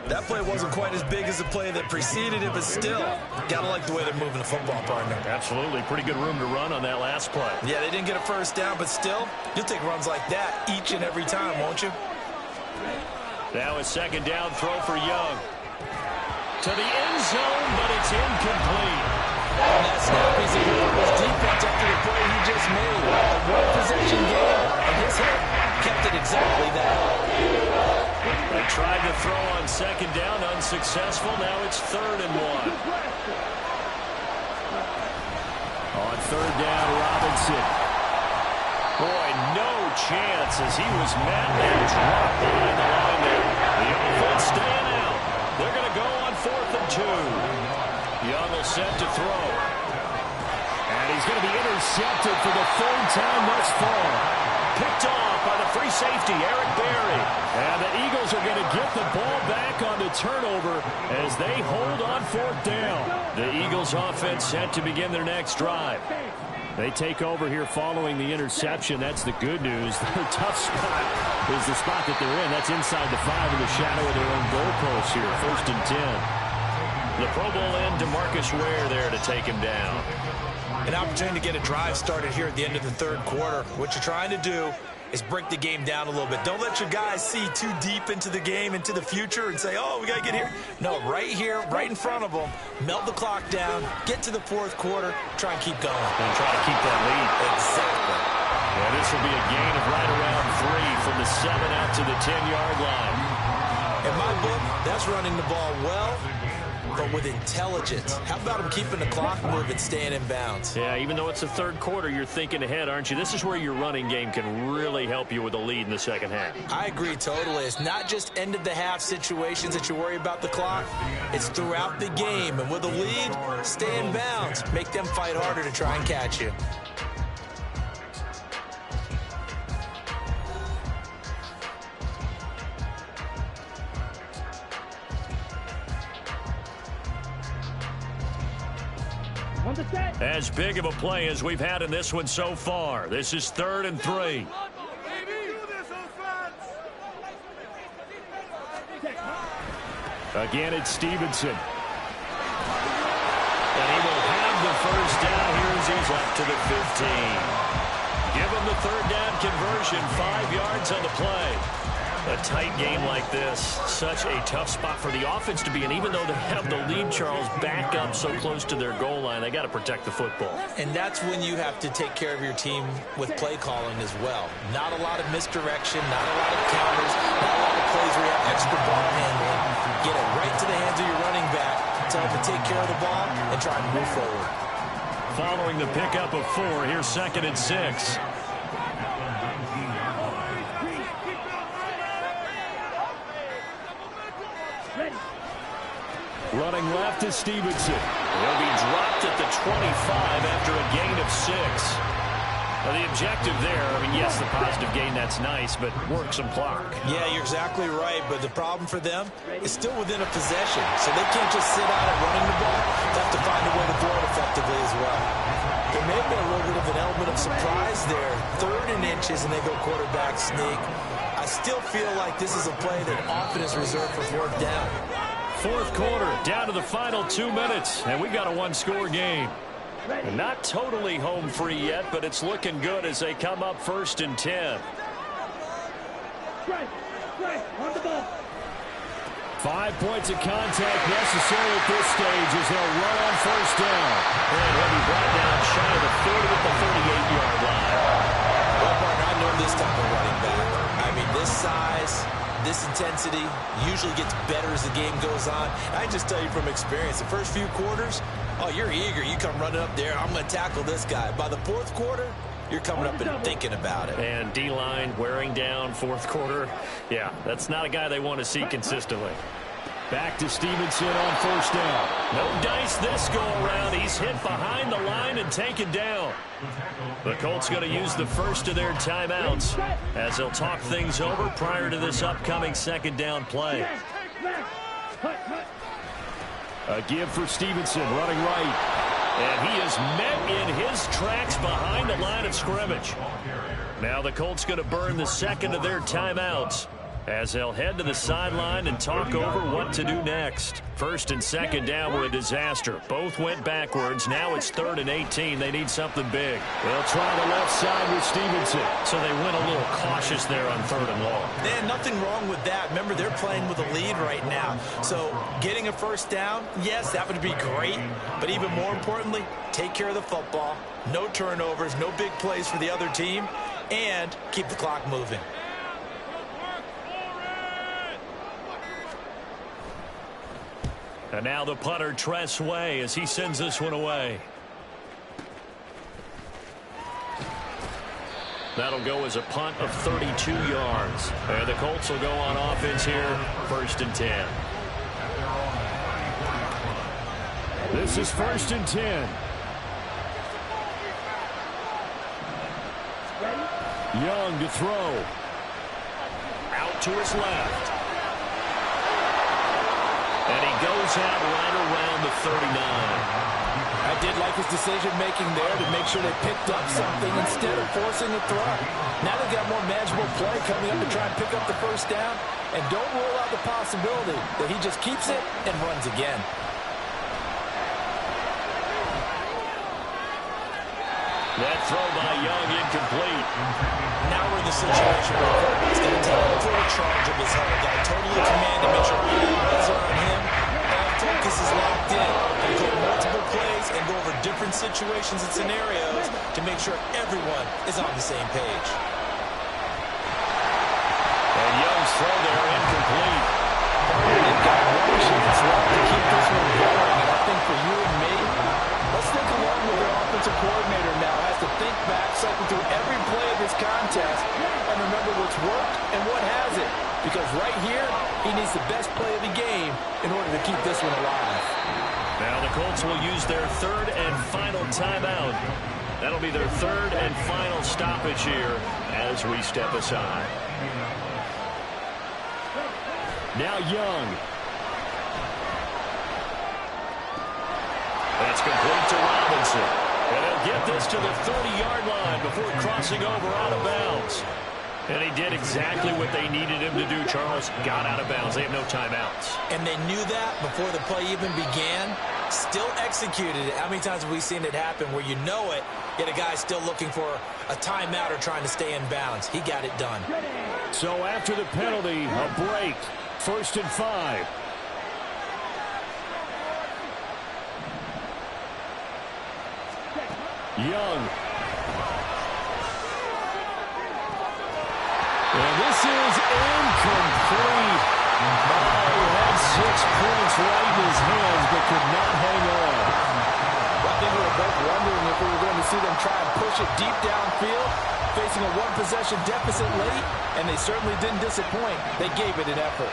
That play wasn't quite as big as the play that preceded it, but still, gotta like the way they're moving the football, partner. Absolutely. Pretty good room to run on that last play. Yeah, they didn't get a 1st down, but still, you'll take runs like that each and every time, won't you? Now a 2nd down throw for Young. To the end zone, but it's incomplete. And that snap is was defense after the play he just made. A one-possession game, and his head kept it exactly that. They tried to throw on 2nd down, unsuccessful. Now it's 3rd and 1. On 3rd down, Robinson. Boy, no chance as he was met and dropped behind the line there. The offense staying out. They're going to go on 4th and 2. Young will set to throw. And he's going to be intercepted for the 3rd time thus far. Picked off by the free safety, Eric Berry. And the Eagles are going to get the ball back on the turnover as they hold on 4th down. The Eagles offense set to begin their next drive. They take over here following the interception. That's the good news. Their tough spot is the spot that they're in. That's inside the 5 in the shadow of their own goalpost here. 1st and 10. The Pro Bowl end, DeMarcus Ware there to take him down. An opportunity to get a drive started here at the end of the 3rd quarter. What you're trying to do is break the game down a little bit. Don't let your guys see too deep into the game, into the future, and say, oh, we got to get here. No, right here, right in front of them, melt the clock down, get to the 4th quarter, try and keep going. And try to keep that lead. Exactly. Yeah, this will be a gain of right around 3 from the 7 out to the 10-yard line. In my book, that's running the ball well, but with intelligence. How about him keeping the clock moving, staying in bounds? Yeah, even though it's the 3rd quarter, you're thinking ahead, aren't you? This is where your running game can really help you with a lead in the 2nd half. I agree totally. It's not just end-of-the-half situations that you worry about the clock. It's throughout the game. And with a lead, stay in bounds. Make them fight harder to try and catch you. As big of a play as we've had in this one so far. This is 3rd and 3. Again, it's Stevenson. And he will have the 1st down here as he's up to the 15. Give him the 3rd down conversion, 5 yards on the play. A tight game like this, such a tough spot for the offense to be in. Even though they have the lead, Charles, back up so close to their goal line, they got to protect the football. And that's when you have to take care of your team with play calling as well. Not a lot of misdirection, not a lot of counters, not a lot of plays where you have extra ball handling. Get it right to the hands of your running back, tell him to take care of the ball, and try and move forward. Following the pickup of 4, here's 2nd and 6. Running left is Stevenson. He'll be dropped at the 25 after a gain of 6. Well, the objective there, I mean, yes, the positive gain, that's nice, but work some clock. Yeah, you're exactly right, but the problem for them is still within a possession, so they can't just sit out at running the ball. They have to find a way to throw it effectively as well. There may have been a little bit of an element of surprise there. 3rd and inches, and they go quarterback sneak. I still feel like this is a play that often is reserved for 4th down. 4th quarter, down to the final 2 minutes, and we've got a 1-score game. And not totally home free yet, but it's looking good as they come up 1st and 10. On the ball. 5 points of contact necessary at this stage as they'll run on 1st down. And he'll be brought down shy of the 30 at the 38-yard line. Well, partner, I know this type of running back. I mean, this size, this intensity usually gets better as the game goes on. I just tell you from experience, the first few quarters, oh, you're eager. You come running up there, I'm going to tackle this guy. By the 4th quarter, you're coming up and thinking about it. And D-line wearing down fourth quarter. Yeah, that's not a guy they want to see consistently. Back to Stevenson on first down. No dice this go-around. He's hit behind the line and taken down. The Colts going to use the first of their timeouts as they'll talk things over prior to this upcoming second down play. A give for Stevenson, running right. And he is met in his tracks behind the line of scrimmage. Now the Colts going to burn the second of their timeouts as they'll head to the sideline and talk over what to do next. First and second down were a disaster. Both went backwards. Now it's 3rd and 18. They need something big. They'll try the left side with Stevenson. So they went a little cautious there on 3rd and long. Man, nothing wrong with that. Remember, they're playing with a lead right now. So getting a first down, yes, that would be great. But even more importantly, take care of the football. No turnovers, no big plays for the other team, and keep the clock moving. And now the punter, Tress Way, as he sends this one away. That'll go as a punt of 32 yards. And the Colts will go on offense here, 1st and 10. This is 1st and 10. Young to throw. Out to his left. And he goes out right around the 39. I did like his decision-making there to make sure they picked up something instead of forcing a throw. Now they've got more manageable play coming up to try and pick up the first down. And don't rule out the possibility that he just keeps it and runs again. That throw by Young incomplete. Now we're in the situation where he's going to take full charge of his huddle. Got totally command to make sure all eyes are on him. All focus is locked in. Going to call multiple plays and go over different situations and scenarios to make sure everyone is on the same page. And Young's throw there incomplete. They've got one chance left to keep this one going. And I think for you and me, let's think along with their offensive coordinator now. Has to think back, cycle through every play of this contest, and remember what's worked and what hasn't. Because right here, he needs the best play of the game in order to keep this one alive. Now the Colts will use their 3rd and final timeout. That'll be their 3rd and final stoppage here as we step aside. Now Young. That's complete to Robinson. And he'll get this to the 30-yard line before crossing over out of bounds. And he did exactly what they needed him to do, Charles. Got out of bounds. They have no timeouts. And they knew that before the play even began. Still executed it. How many times have we seen it happen where you know it, yet a guy's still looking for a timeout or trying to stay in bounds? He got it done. So after the penalty, a break. 1st and 5. Young. And this is incomplete. He had 6 points right in his hands, but could not hang on. I think we were both wondering if we were going to see them try and push it deep downfield, facing a one-possession deficit late, and they certainly didn't disappoint. They gave it an effort.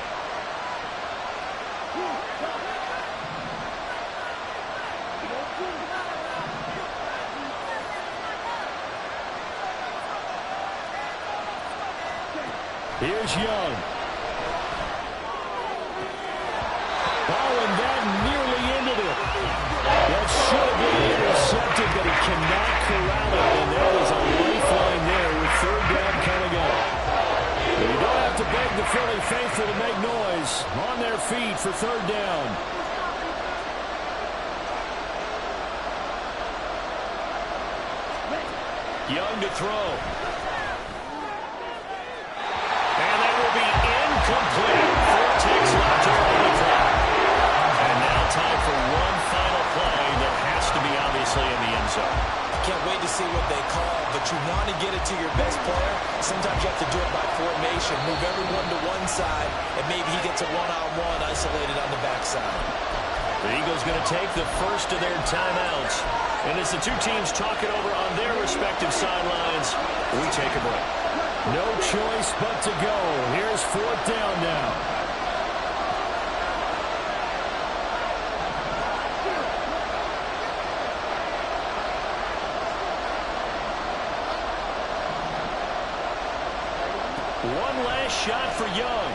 Here's Young. Oh, and that nearly ended it. That should have been intercepted, but he cannot corral it. And there is a lifeline there with 3rd down coming up. But you don't have to beg the Philly faithful to make noise. On their feet for 3rd down. Young to throw. Complete. 4 ticks left to on the clock. And now time for one final play that has to be obviously in the end zone. I can't wait to see what they call, but you want to get it to your best player. Sometimes you have to do it by formation. Move everyone to one side, and maybe he gets a one-on-one isolated on the backside. The Eagles going to take the first of their timeouts. And as the two teams talk it over on their respective respective sidelines. We take a break. No choice but to go. Here's 4th down now. One last shot for Young.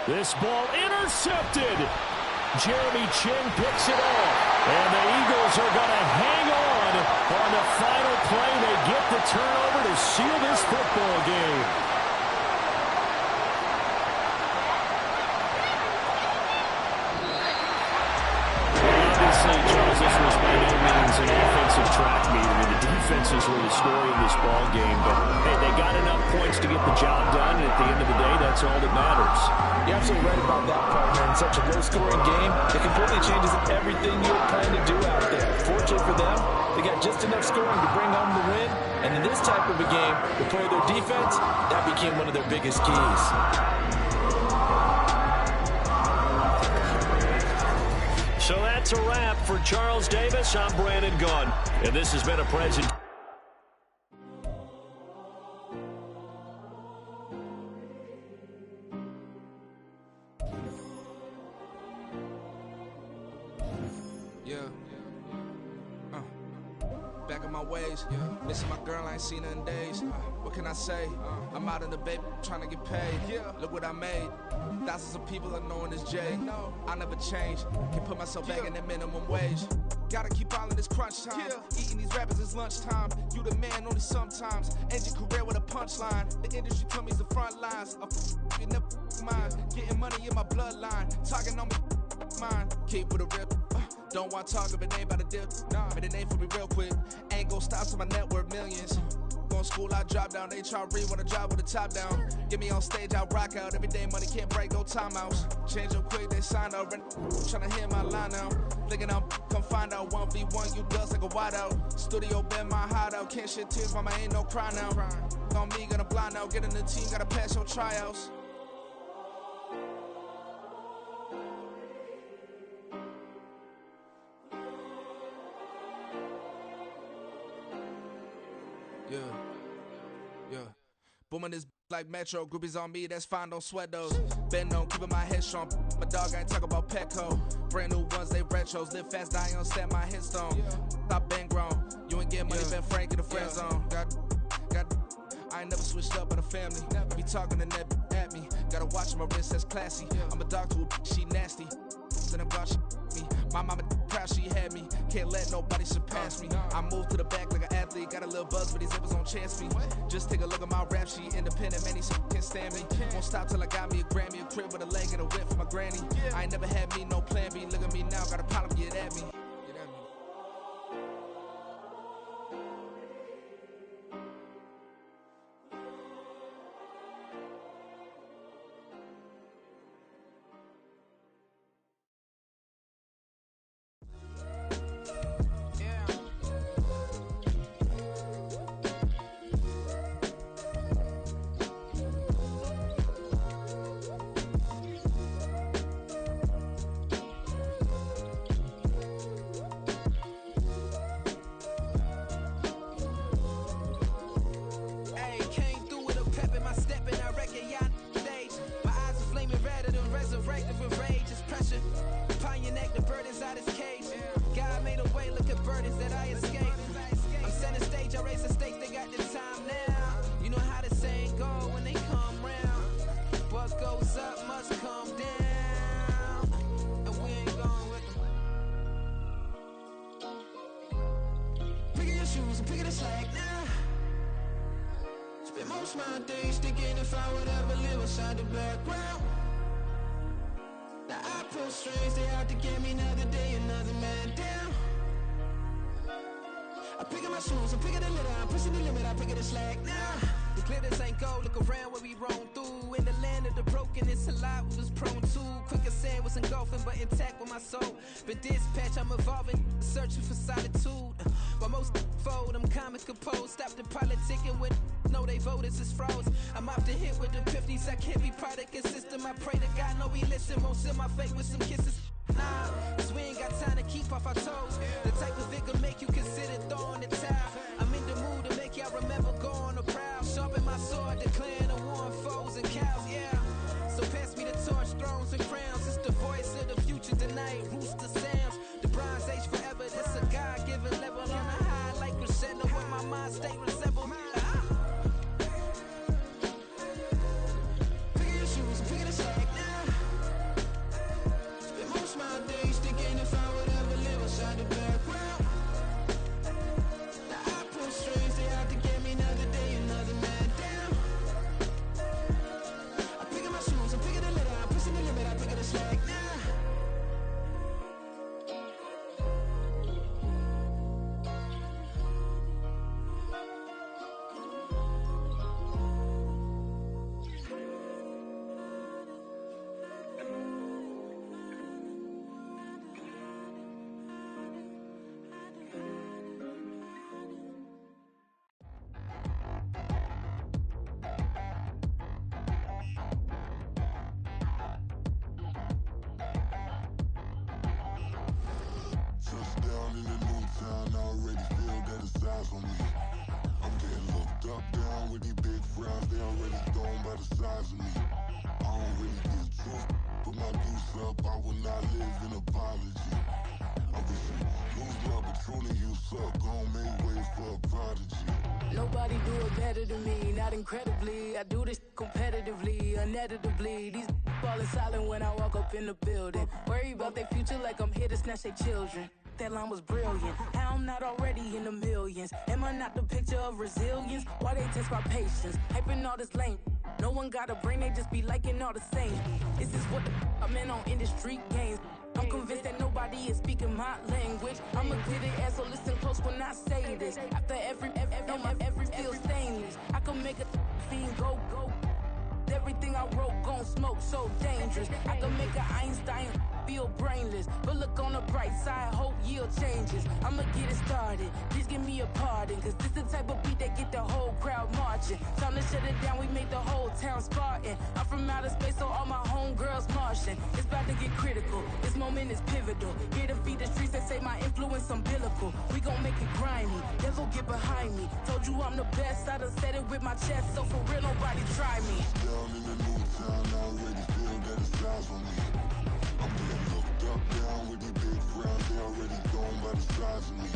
This ball intercepted. Jeremy Chin picks it off. And the Eagles are going to hang on the final play. They get the turnover to seal this football game. Obviously, Charles, this was by no means an offensive track meet. I mean, the defenses were the story of this ball game. But, hey, they got enough points to get the job done. And at the end of the day, that's all that matters. You're absolutely right about that, partner. In such a low-scoring game, it completely changes everything you were planning to do out there. Fortunately for them, they got just enough scoring to bring home the win. And in this type of a game, to play their defense, that became one of their biggest keys. So that's a wrap for Charles Davis. I'm Brandon Gunn, and this has been a present. Back on my ways, missing my girl, I ain't seen her in days. What can I say? I'm out in the baby, trying to get paid. Look what I made. Thousands of people are knowing this Jay. I never change. Can put myself back in that minimum wage. Gotta keep all in this crunch time. Eating these rappers is lunchtime. You the man only sometimes. End your career with a punchline. The industry told me it's the front lines. You never mind. Getting money in my bloodline. Talking on me, mine. Keep with a rip. Don't want to talk if it ain't about a dip. But it ain't for me real quick. Ain't gon' stop till my net worth millions. Going school, I drop down. They try to read when I drive with the top down. Get me on stage, I rock out. Every day money can't break, no timeouts. Change up quick, they sign up. Tryna hear my line now. Thinking I'm come find out 1v1, you dust like a wideout. Studio been my hideout. Can't shed tears, mama ain't no cry now. On me, gonna blind out. Get in the team, gotta pass your tryouts. Yeah. Booming this like Metro. Groupies on me, that's fine, don't sweat those. Been on, keeping my head strong. My dog, I ain't talk about Petco. Brand new ones, they retros. Live fast, die on set, my headstone. Stop been grown. You ain't getting money, been frank in the friend zone. I ain't never switched up on the family. Be talking to that at me. Gotta watch my wrist, that's classy. I'm a dog to a she nasty. Then I'm God, me. My mama proud she had me. Can't let nobody surpass me. I move to the back like an athlete. Got a little buzz, but these zippers don't chance me. Just take a look at my rap sheet. Independent, man, these can't stand me. Won't stop till I got me a Grammy, a crib with a leg and a whip for my granny. I ain't never had me no plan B. Look at me now, got a problem, get at me. My days thinking if I would ever live inside the background. Now I pull strings, they out to get me another day, another man down. I'm picking my shoes, I'm picking the litter, I'm pushing the limit, I'm picking the slack now. The glitters ain't gold, look around where we roam through. In the land of the broken, it's a lot we was prone to. Quicker sand was engulfing, but intact with my soul. But dispatch, I'm evolving, searching for solitude. While most fold, I'm comic composed. Stop the politicking with no, they voters is frauds. I'm often hit with epiphanies, I can't be product consistent. I pray to God, no, he listen. Won't seal my fate with some kisses. Nah, cause we ain't got time to keep off our toes. The type of it could make you consider throwing state resemble me. Pick your shoes, pick the slack now. Spend most of my days thinking if I would ever live outside the background. Now I pull strings, they out to get me another day, another man down. I'm picking my shoes, I'm picking the letter, I'm pushing the limit, I'm picking the slack now. Touchdown in the new town, I already feel that it's eyes on me. I'm getting looked up, down with these big frowns, they already thrown by the size of me. I don't really get truth, but my deuce up, I will not live in apology. I wish you lose love, but truly you suck, gon' make way for a prodigy. Nobody do it better than me, not incredibly. I do this competitively, uneditably. These falling silent when I walk up in the building. Worry about their future like I'm here to snatch their children. That line was brilliant. How I'm not already in the millions? Am I not the picture of resilience? Why they test my patience? Hyping all this lame. No one got a brain, they just be liking all the same. This is what the I'm in on industry games. I'm convinced that nobody is speaking my language. I'm a gritty ass, so listen close when I say this. After every feel stainless. I can make a fiend go. Everything I wrote gon' smoke, so dangerous. I can make an Einstein feel brainless. But look on the bright side, hope yield changes. I'ma get it started, please give me a pardon. Cause this the type of beat that get the whole crowd marching. Time to shut it down, we made the whole town Spartan. I'm from outer space, so all my homegirls Martian. It's about to get critical, this moment is pivotal. Here to feed the streets that say my influence umbilical. We gon' make it grimy, devil get behind me. Told you I'm the best, I done said it with my chest. So for real, nobody try me. Down in the new town, I already feel that it's eyes on me. I'm getting looked up, down with these big frowns, they already thrown by the size of me.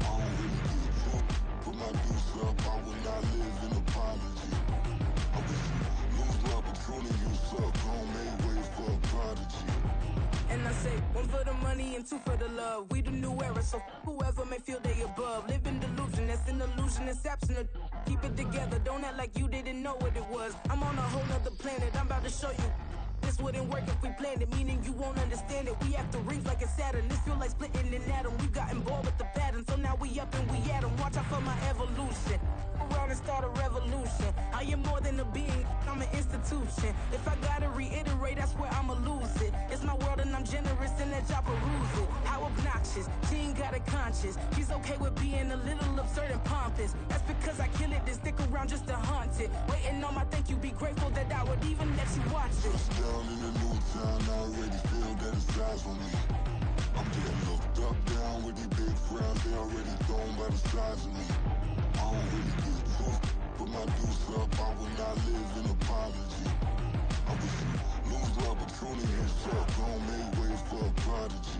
I don't really get truth, put my deuce up, I will not live in apology. I wish you lose love, but truly you suck, gon' make way for a prodigy. And I say, one for the money and two for the love. We the new era, so whoever may feel they above. Live in delusion, that's an illusion, it's absent. Keep it together, don't act like you didn't know what it was. I'm on a whole nother planet, I'm about to show you. This wouldn't work if we planned it, meaning you won't understand it. We have to rings like it's Saturn, this feel like splitting an atom. We gotten bored with the pattern, so now we up and we at 'em. Watch out for my evolution. Around and start a revolution. I am more than a being, I'm an institution. If I gotta reiterate, that's where I'ma lose it. It's my world and I'm generous and let y'all peruse it. How obnoxious, she ain't got a conscience. She's okay with being a little absurd and pompous. That's because I kill it, then stick around just to haunt it. Waiting on my thank you, be grateful that I would even let you watch this. Down in the new town, I already feel that it's eyes on me. I'm getting looked up, down with these big frowns, they already thrown by the size of me. I don't really get truth, put my deuce up, I will not live in apology. I wish you lose love, but truly you suck, gon' make way for a prodigy.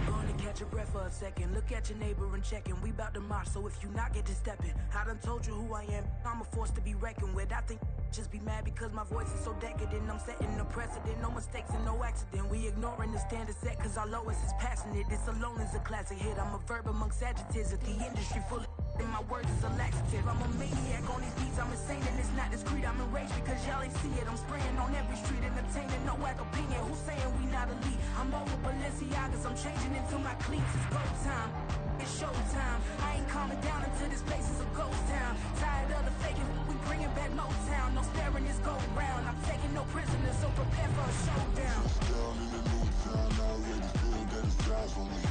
Gonna catch your breath for a second. Look at your neighbor and checking. We bout to march, so if you not get to stepping. I done told you who I am. I'm a force to be reckoned with. I think just be mad because my voice is so decadent. I'm setting the precedent. No mistakes and no accident. We ignoring the standard set cause our lowest is passionate. This alone is a classic hit. I'm a verb amongst adjectives. If the industry full of and my words is a laxative. I'm a maniac on these beats. I'm insane and it's not discreet. I'm enraged because y'all ain't see it. I'm spraying on every street, entertaining no whack opinion. Who's saying we not elite? I'm over Balenciagas. I'm changing into my cleats. It's go time. It's showtime. I ain't calming down until this place is a ghost town. Tired of the faking. We bringing back Motown. No staring this go round. I'm taking no prisoners, so prepare for a showdown. Down in the new town, I already feel that it's eyes on me.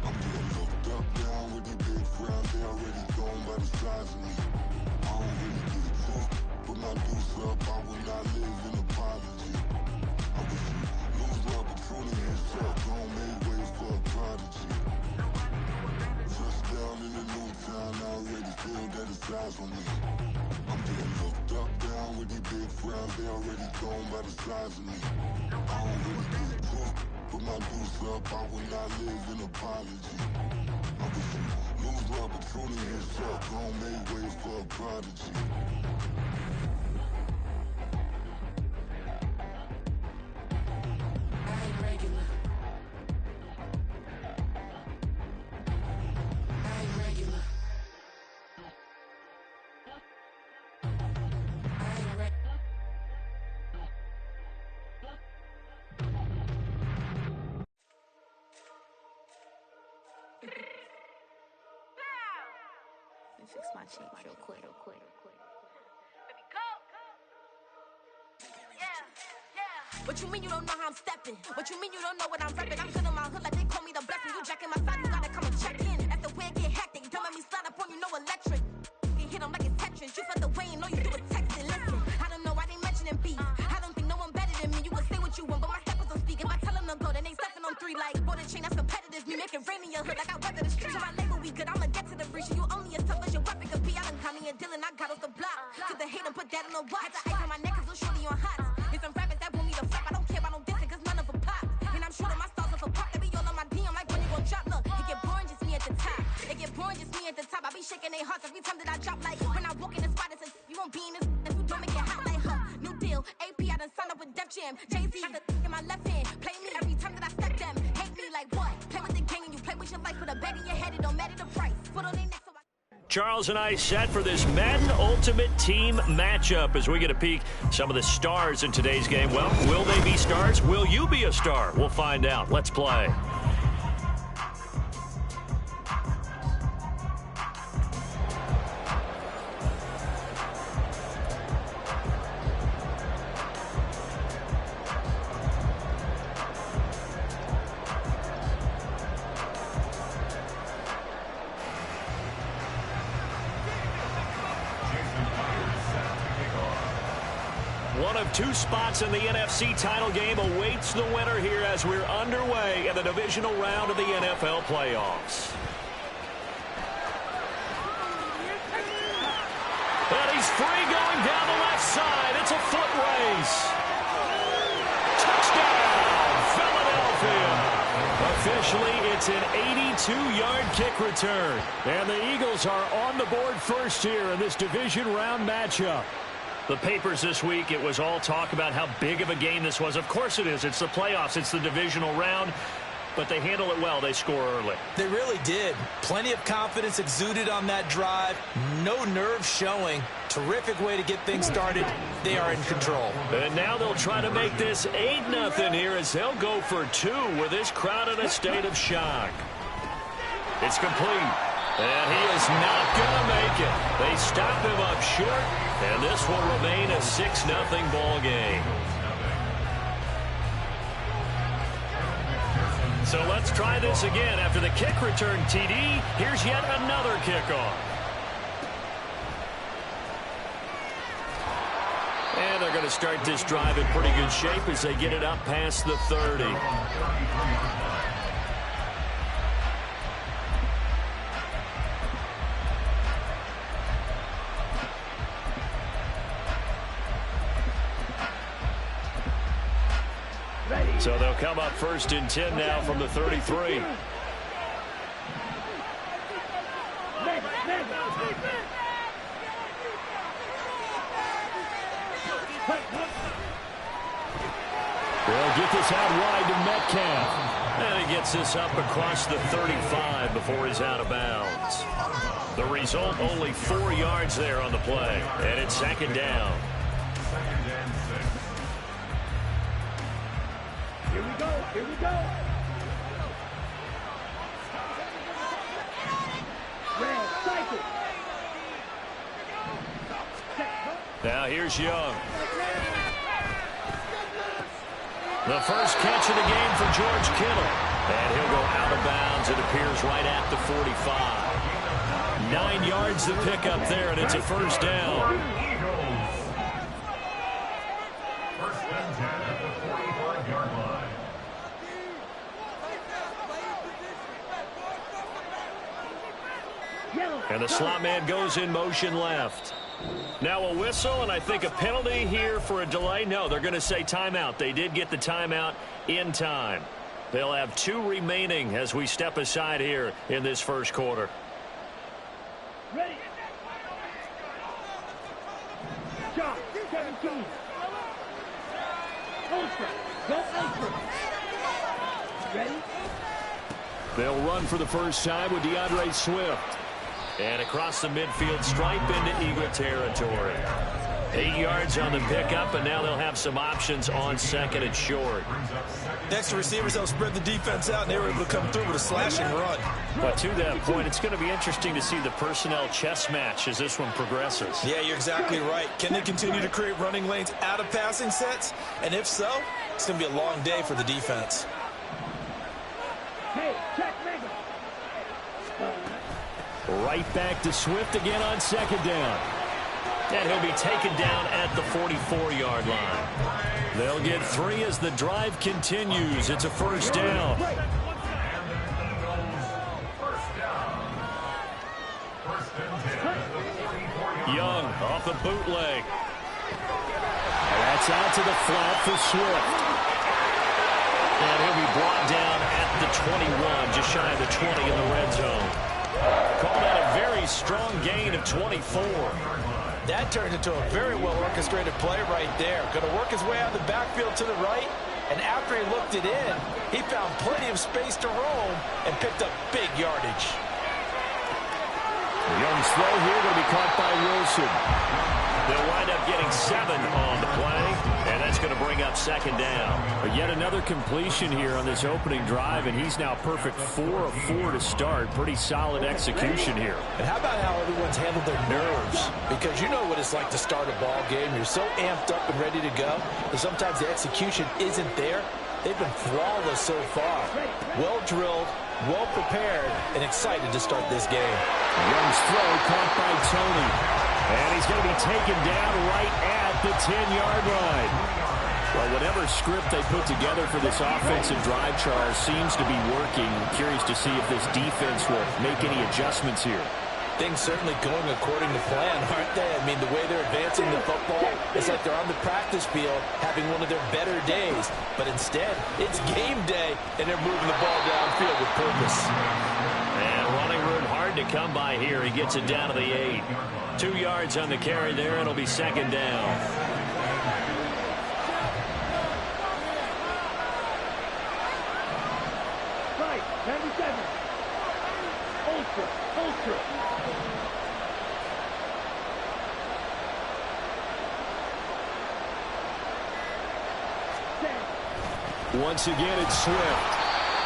I'm getting looked up, down with these big frowns, they already thrown by the size of me. I don't really get truth, put my deuce up, I will not live in apology. I wish you lose love, but truly you suck, gon' make way for a prodigy. Touchdown in the new town, I already feel that it's eyes on me. I'm getting looked up, down with these big frowns, they already thrown by the size of me. I don't really get truth, put my deuce up, I will not live in apology. I wish you lose love, but Truly his up, gon' make ways for a prodigy. Fix my cheek real quick. What you mean you don't know how I'm stepping? What you mean you don't know what I'm repping? I'm good on my hood like they call me the blessing. You jacking my side, you gotta come and check in. After the way get hectic, don't let me slide up on you, no electric. You hit them like it's Tetris. You felt the way and know you do a texting. Listen, I don't know why they mentioning beef. I don't think no one better than me. You can say what you want, but my steppers don't speak. If I tell them to go, then they stepping on 3 like border chain. That's competitive. Me make it rain in your hood like I weather the street. So my label we good. I'ma get to the breach. You only as tough as your weapon could be. I done Connie and Dylan. I got off the block. Took the hate and put that on the watch. Had the ice on my neck 'cause little shorty on hot. And some rappers that want me to flop. I don't care about no dissing 'cause none of them pop. And I'm shooting my stars off a pop. They be all on my DM like when you gon' drop. Look, it get boring just me at the top. It get boring just me at the top. I be shaking their hearts every time that I drop. Like when I walk in the spot, it's a you won't be in this. If you don't make it hot like her. New deal. AP, I done signed up with Def Jam. Jay-Z got the in my left hand. Play me every time that I step them. Hate me like what? Play with the gang and you play with your life. Put a bag in your head. It don't matter the price. Put on their neck so I Charles and I set for this Madden Ultimate Team matchup as we get a peek some of the stars in today's game. Well, will they be stars? Will you be a star? We'll find out. Let's play. One of 2 spots in the NFC title game awaits the winner here as we're underway in the divisional round of the NFL playoffs. And he's free going down the left side. It's a foot race. Touchdown, Philadelphia. Officially, it's an 82-yard kick return. And the Eagles are on the board first here in this division round matchup. The papers this week, it was all talk about how big of a game this was. Of course it is. It's the playoffs. It's the divisional round. But they handle it well. They score early. They really did. Plenty of confidence exuded on that drive. No nerve showing. Terrific way to get things started. They are in control. And now they'll try to make this 8-0 here as they'll go for 2 with this crowd in a state of shock. It's complete. And he is not going to make it. They stop him up short, and this will remain a 6-0 ball game. So let's try this again. After the kick return TD, here's yet another kickoff. And they're going to start this drive in pretty good shape as they get it up past the 30. So they'll come up 1st and 10 now from the 33. They'll get this out wide to Metcalf. And he gets this up across the 35 before he's out of bounds. The result, only 4 yards there on the play. And it's 2nd down. Here we go. Here we go. Red, cycle. Now here's Young. The first catch of the game for George Kittle. And he'll go out of bounds. It appears right at the 45. 9 yards to pick up there, and it's a 1st down. And the slot man goes in motion left. Now a whistle, and I think a penalty here for a delay. No, they're going to say timeout. They did get the timeout in time. They'll have 2 remaining as we step aside here in this 1st quarter. Ready. Shot. 17. Ultra. Go ultra. Ready. They'll run for the first time with DeAndre Swift. And across the midfield stripe into Eagle territory. 8 yards on the pickup, and now they'll have some options on second and short. Next to receivers, they'll spread the defense out, and they were able to come through with a slashing run. But to that point, it's going to be interesting to see the personnel chess match as this one progresses. Yeah, you're exactly right. Can they continue to create running lanes out of passing sets? And if so, it's going to be a long day for the defense. Hey, check Mega. Right back to Swift again on second down. And he'll be taken down at the 44-yard line. They'll get 3 as the drive continues. It's a first down. Young off the bootleg. That's out to the flat for Swift. And he'll be brought down at the 21, just shy of the 20 in the red zone. Called out a very strong gain of 24. That turned into a very well-orchestrated play right there. Going to work his way out of the backfield to the right, and after he looked it in, he found plenty of space to roam and picked up big yardage. Young's throw here going to be caught by Wilson. They'll wind up getting 7 on the play, and that's going to bring up second down. But yet another completion here on this opening drive, and he's now perfect 4 of 4 to start. Pretty solid execution here. And how about how everyone's handled their nerves? Because you know what it's like to start a ball game. You're so amped up and ready to go, and sometimes the execution isn't there. They've been flawless so far. Well-drilled, well-prepared, and excited to start this game. Young's throw caught by Tony. And he's going to be taken down right at the 10-yard line. Well, whatever script they put together for this offensive drive, Charles, seems to be working. I'm curious to see if this defense will make any adjustments here. Things certainly going according to plan, aren't they? I mean, the way they're advancing the football, it's like they're on the practice field having one of their better days. But instead, it's game day, and they're moving the ball downfield with purpose. And running room hard to come by here. He gets it down to the 8. 2 yards on the carry there. It'll be second down. Right, 97. Ultra, ultra. Once again, it's Swift.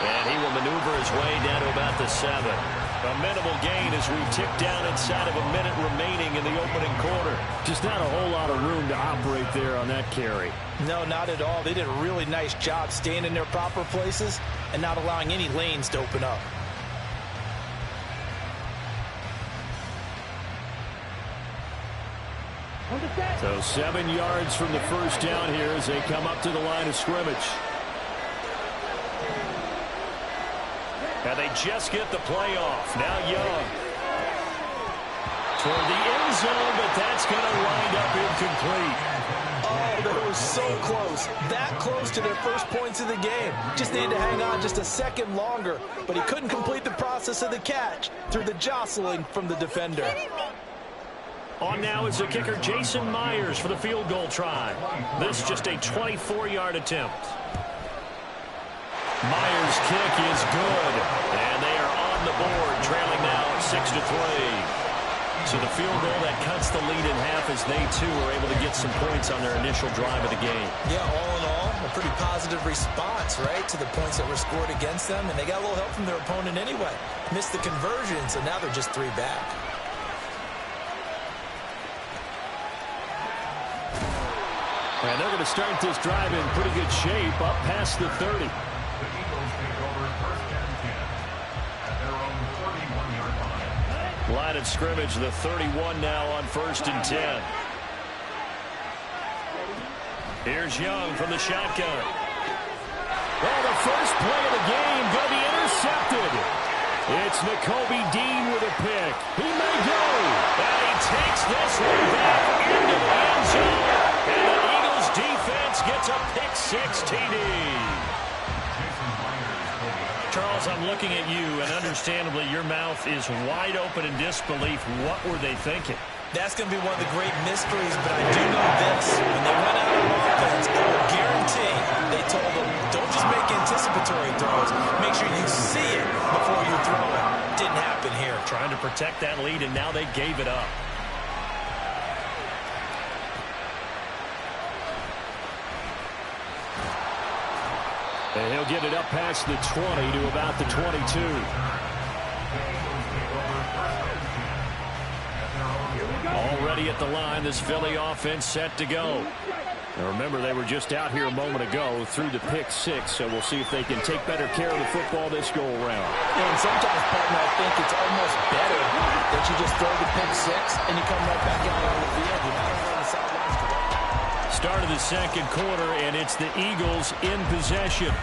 And he will maneuver his way down to about the 7. A minimal gain as we tick down inside of a minute remaining in the opening quarter. Just not a whole lot of room to operate there on that carry. No, not at all. They did a really nice job staying in their proper places and not allowing any lanes to open up. So 7 yards from the first down here as they come up to the line of scrimmage. And they just get the play off. Now Young. Toward the end zone, but that's going to wind up incomplete. Oh, that was so close. That close to their first points of the game. Just needed to hang on just a second longer, but he couldn't complete the process of the catch through the jostling from the defender. On now is the kicker, Jason Myers, for the field goal try. This just a 24-yard attempt. Myers' kick is good. And they are on the board, trailing now at 6-3. So the field goal that cuts the lead in half as they, too, are able to get some points on their initial drive of the game. Yeah, all in all, a pretty positive response, right, to the points that were scored against them. And they got a little help from their opponent anyway. Missed the conversion, so now they're just 3 back. And they're going to start this drive in pretty good shape, up past the 30. Line of scrimmage, the 31 now on 1st and 10. Here's Young from the shotgun. Oh, the first play of the game going to be intercepted. It's Nakobe Dean with a pick. He may go. And he takes this one back into the end zone. And the Eagles defense gets a pick 6 TD. Charles, I'm looking at you, and understandably, your mouth is wide open in disbelief. What were they thinking? That's going to be one of the great mysteries, but I do know this. When they went out on offense, I will guarantee they told them, don't just make anticipatory throws. Make sure you see it before you throw it. Didn't happen here. Trying to protect that lead, and now they gave it up. And he'll get it up past the 20 to about the 22. Already at the line, this Philly offense set to go. Now remember, they were just out here a moment ago through the pick 6, so we'll see if they can take better care of the football this go-around. And sometimes, partner, I think it's almost better that you just throw the pick 6 and you come right back out on the field. You're not on the sidelines. Start of the second quarter, and it's the Eagles in possession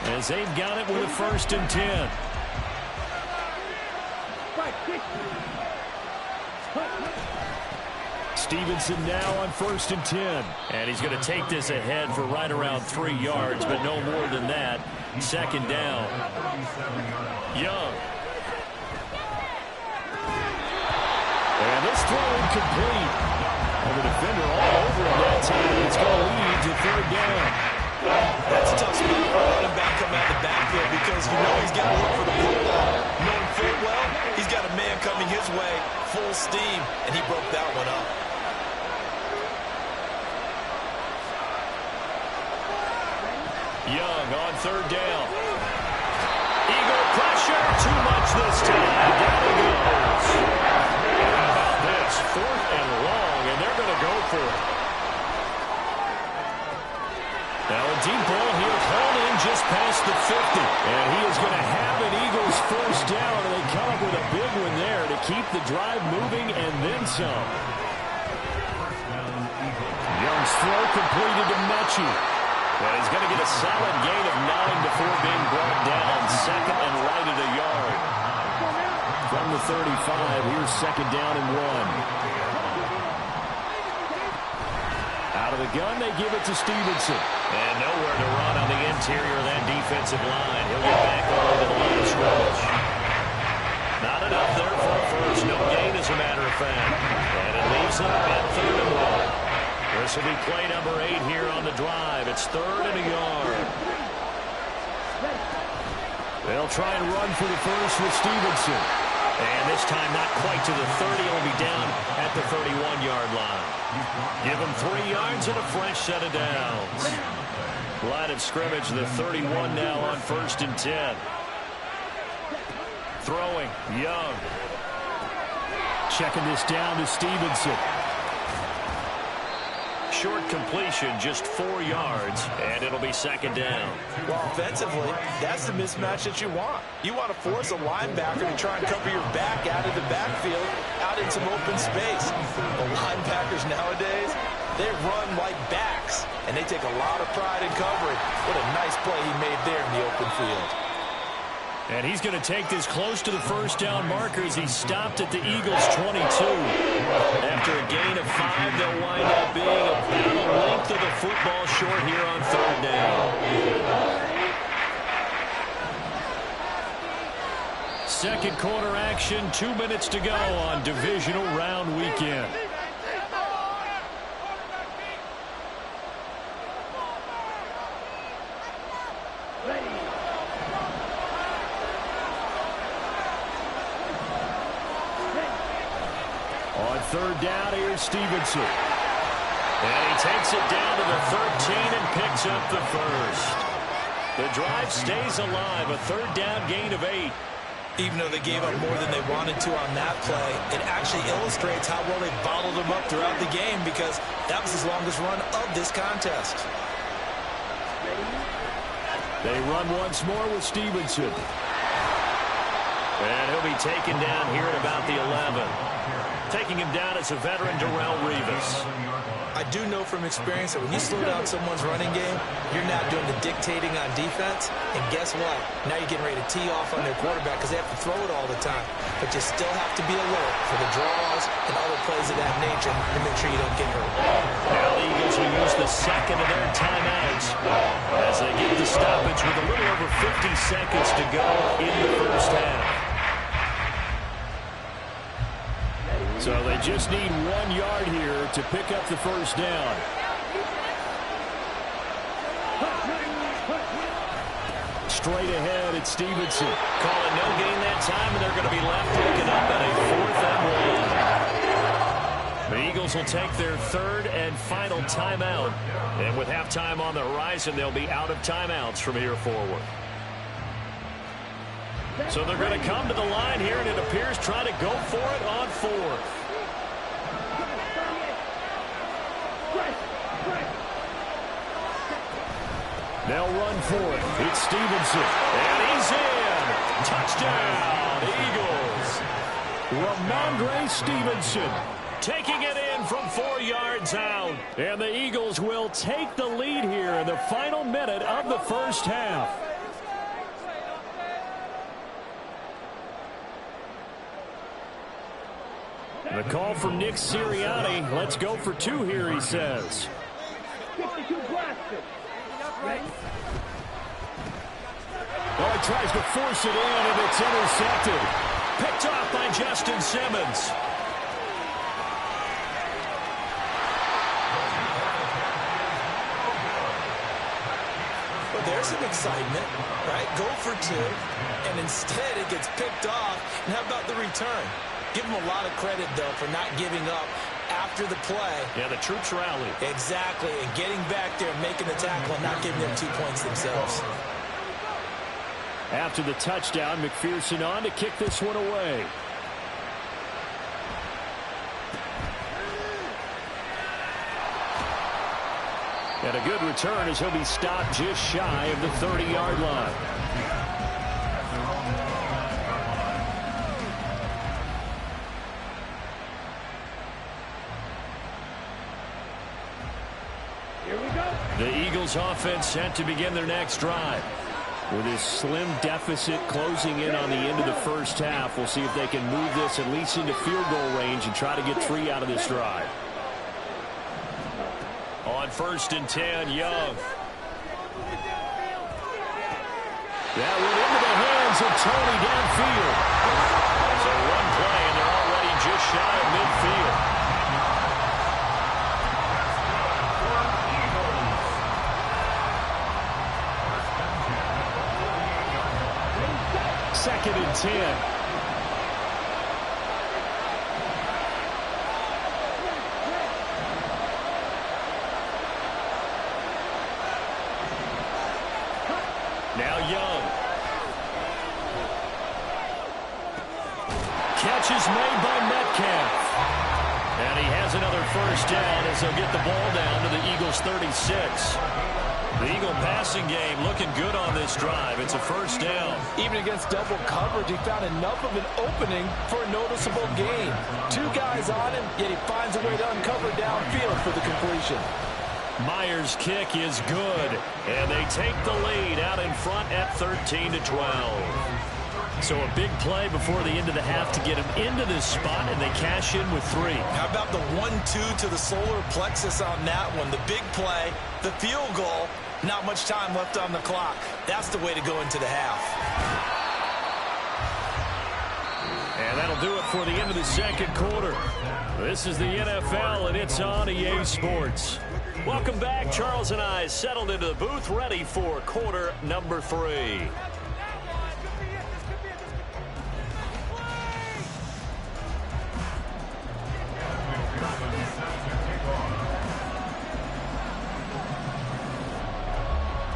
as they've got it with a 1st and 10. Stevenson now on 1st and 10. And he's going to take this ahead for right around 3 yards, but no more than that. 2nd down. Young. And this throw incomplete. And the defender all over him that time. It's going to lead to 3rd down. That's a tough spot for a running back coming out of the backfield because you know he's got to look for the football. Knowing full well, he's got a man coming his way, full steam, and he broke that one up. Young on 3rd down. Eagle pressure. Too much this time. Down he goes. How about this? 4th and long, and they're going to go for it. Now a deep ball here, hauled in just past the 50. And he is going to have an Eagles 1st down, and they come up with a big one there to keep the drive moving and then some. Young's throw completed to Mechie. And he's going to get a solid gain of 9 before being brought down. 2nd and right at a yard. From the 35, here's 2nd down and 1. Out of the gun, they give it to Stevenson. And nowhere to run on the interior of that defensive line. He'll get back over to the line of scrimmage. Not enough there for a first. No gain, as a matter of fact. And it leaves him at 3rd and 1. This will be play number 8 here on the drive. It's 3rd and a yard. They'll try and run for the first with Stevenson. And this time not quite to the 30. He'll be down at the 31-yard line. Give him 3 yards and a fresh set of downs. Line of scrimmage, the 31 now on 1st and 10. Throwing, Young. Checking this down to Stevenson. Short completion, just 4 yards, and it'll be 2nd down. Well, offensively, that's the mismatch that you want. You want to force a linebacker to try and cover your back out of the backfield, out in some open space. The linebackers nowadays, they run like backs, and they take a lot of pride in covering. What a nice play he made there in the open field. And he's going to take this close to the 1st down marker as he stopped at the Eagles' 22. After a gain of 5, they'll wind up being about a length of the football short here on 3rd down. 2nd quarter action, 2 minutes to go on divisional round weekend. On 3rd down, here's Stevenson. And he takes it down to the 13 and picks up the first. The drive stays alive, a 3rd down gain of 8. Even though they gave up more than they wanted to on that play, it actually illustrates how well they bottled them up throughout the game because that was his longest run of this contest. They run once more with Stevenson. And he'll be taken down here at about the 11. Taking him down as a veteran, Darrelle Revis. I do know from experience that when you slow down someone's running game, you're not doing the dictating on defense. And guess what? Now you're getting ready to tee off on their quarterback because they have to throw it all the time. But you still have to be alert for the draws and other plays of that nature to make sure you don't get hurt. Now the Eagles will use the second of their timeouts as they get the stoppage with a little over 50 seconds to go in the first half. So they just need 1 yard here to pick up the first down. Straight ahead, it's Stevenson. Calling no gain that time, and they're going to be left looking up at a 4th and 1. The Eagles will take their 3rd and final timeout. And with halftime on the horizon, they'll be out of timeouts from here forward. So they're going to come to the line here, and it appears trying to go for it on 4th. They'll run for it. It's Stevenson. And he's in. Touchdown, Eagles. Ramondre Stevenson taking it in from 4 yards out. And the Eagles will take the lead here in the final minute of the first half. The call from Nick Sirianni. Let's go for 2 here, he says. 52 blasted. Ready? Oh, he tries to force it in, and it's intercepted. Picked off by Justin Simmons. Well, there's some excitement, right? Go for 2, and instead it gets picked off. And how about the return? Give them a lot of credit, though, for not giving up after the play. Yeah, the troops rally. Exactly, and getting back there and making the tackle and not giving them 2 points themselves. After the touchdown, McPherson on to kick this one away. And a good return as he'll be stopped just shy of the 30-yard line. The Eagles offense set to begin their next drive. With this slim deficit closing in on the end of the first half, we'll see if they can move this at least into field goal range and try to get 3 out of this drive. On 1st and 10, Young. That went into the hands of Tony downfield. So 1 play, and they're already just shy of midfield. Second and 10. Now Young. Catch is made by Metcalf. And he has another first down as they'll get the ball down to the Eagles' 36. The Eagle passing game looking good on this drive. It's a first down. Even against double coverage, he found enough of an opening for a noticeable gain. 2 guys on him, yet he finds a way to uncover downfield for the completion. Myers' kick is good, and they take the lead out in front at 13-12. So a big play before the end of the half to get him into this spot, and they cash in with 3. How about the 1-2 to the solar plexus on that one? The big play, the field goal, not much time left on the clock. That's the way to go into the half. And that'll do it for the end of the second quarter. This is the NFL, and it's on EA Sports. Welcome back. Charles and I settled into the booth, ready for quarter number 3.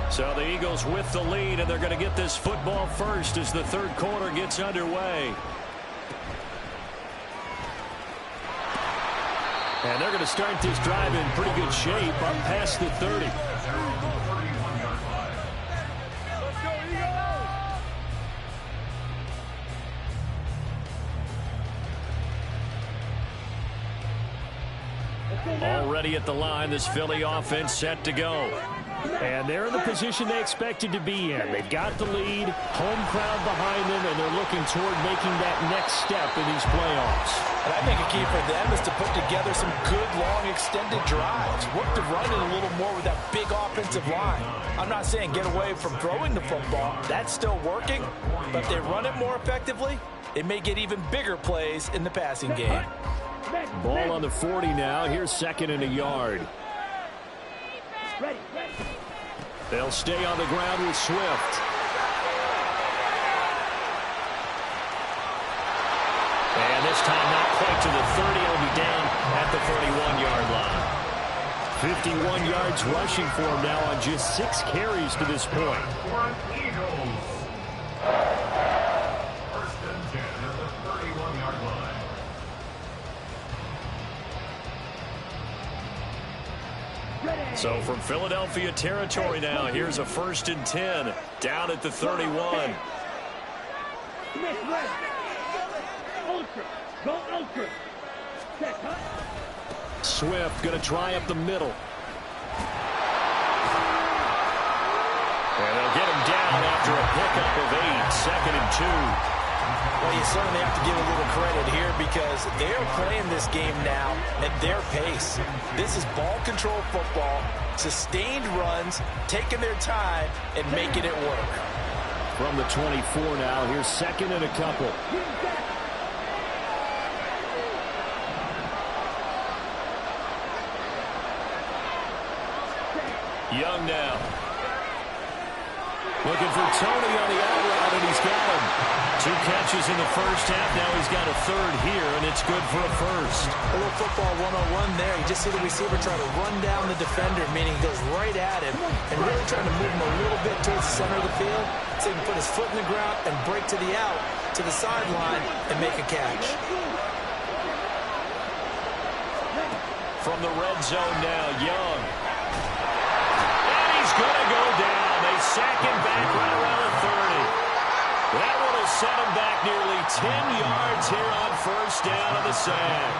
So the Eagles with the lead, and they're going to get this football first as the third quarter gets underway. And they're going to start this drive in pretty good shape up past the 30. Already at the line, this Philly offense set to go. And they're in the position they expected to be in. They've got the lead, home crowd behind them, and they're looking toward making that next step in these playoffs. And I think a key for them is to put together some good, long, extended drives. Work the run in a little more with that big offensive line. I'm not saying get away from throwing the football. That's still working. But if they run it more effectively, it may get even bigger plays in the passing game. Ball on the 40 now. Here's second and a yard. They'll stay on the ground with Swift. And this time not quite to the 30. It'll be down at the 31-yard line. 51 yards rushing for him now on just 6 carries to this point. First and 10 at the 31-yard line. So from Philadelphia territory now, here's a first and 10 down at the 31. Swift going to try up the middle. And they'll get him down after a pickup of 8, second and 2. Well, you certainly have to give a little credit here because they're playing this game now at their pace. This is ball control football, sustained runs, taking their time, and making it work. From the 24 now, here's second and a couple. Young now. Looking for Tony on the out route, and he's got him. 2 catches in the first half. Now he's got a third here, and it's good for a first. A little football 101 there. You just see the receiver try to run down the defender, meaning he goes right at him, and really trying to move him a little bit towards the center of the field so he can put his foot in the ground and break to the out, to the sideline, and make a catch. From the red zone now, Young. And he's going to go down. They sack him back right around the 30. That one will set him back nearly 10 yards here on first down of the sack.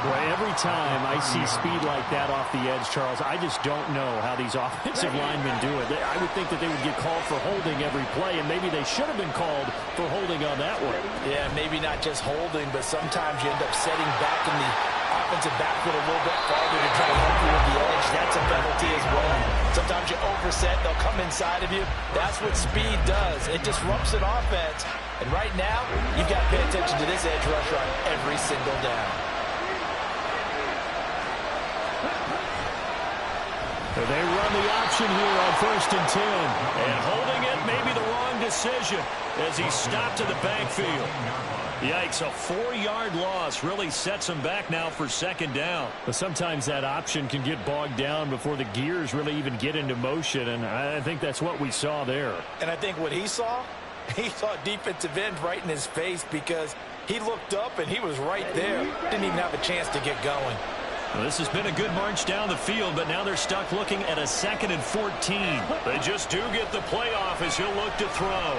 Well, every time I see speed like that off the edge, Charles, I just don't know how these offensive linemen do it. I would think that they would get called for holding every play, and maybe they should have been called for holding on that one. Yeah, maybe not just holding, but sometimes you end up setting back in the offensive backfield a little bit farther to try to help you with the edge. That's a penalty as well. Sometimes you overset, they'll come inside of you. That's what speed does. It disrupts an offense. And right now, you've got to pay attention to this edge rusher on every single down. They run the option here on first and 10. And holding it may be the wrong decision as he stopped to the backfield. Yikes, a 4-yard loss really sets him back now for second down. But sometimes that option can get bogged down before the gears really even get into motion, and I think that's what we saw there. And I think what he saw defensive end right in his face because he looked up and he was right there. Didn't even have a chance to get going. Well, this has been a good march down the field, but now they're stuck looking at a 2nd and 14. They just do get the playoff as he'll look to throw.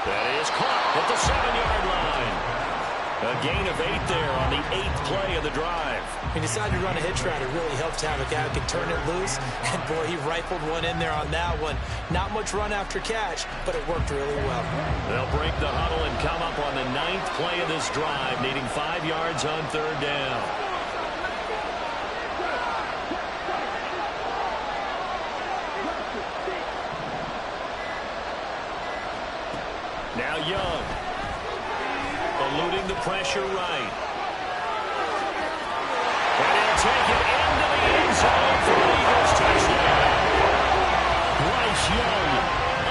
That is caught at the 7-yard line. A gain of 8 there on the 8th play of the drive. He decided to run a hitch route. It really helps to have a guy who can turn it loose. And, boy, he rifled one in there on that one. Not much run after catch, but it worked really well. They'll break the huddle and come up on the 9th play of this drive, needing 5 yards on 3rd down. Now Young, eluding the pressure right. And he'll take it into the end zone for the Eagles touchdown. Bryce Young,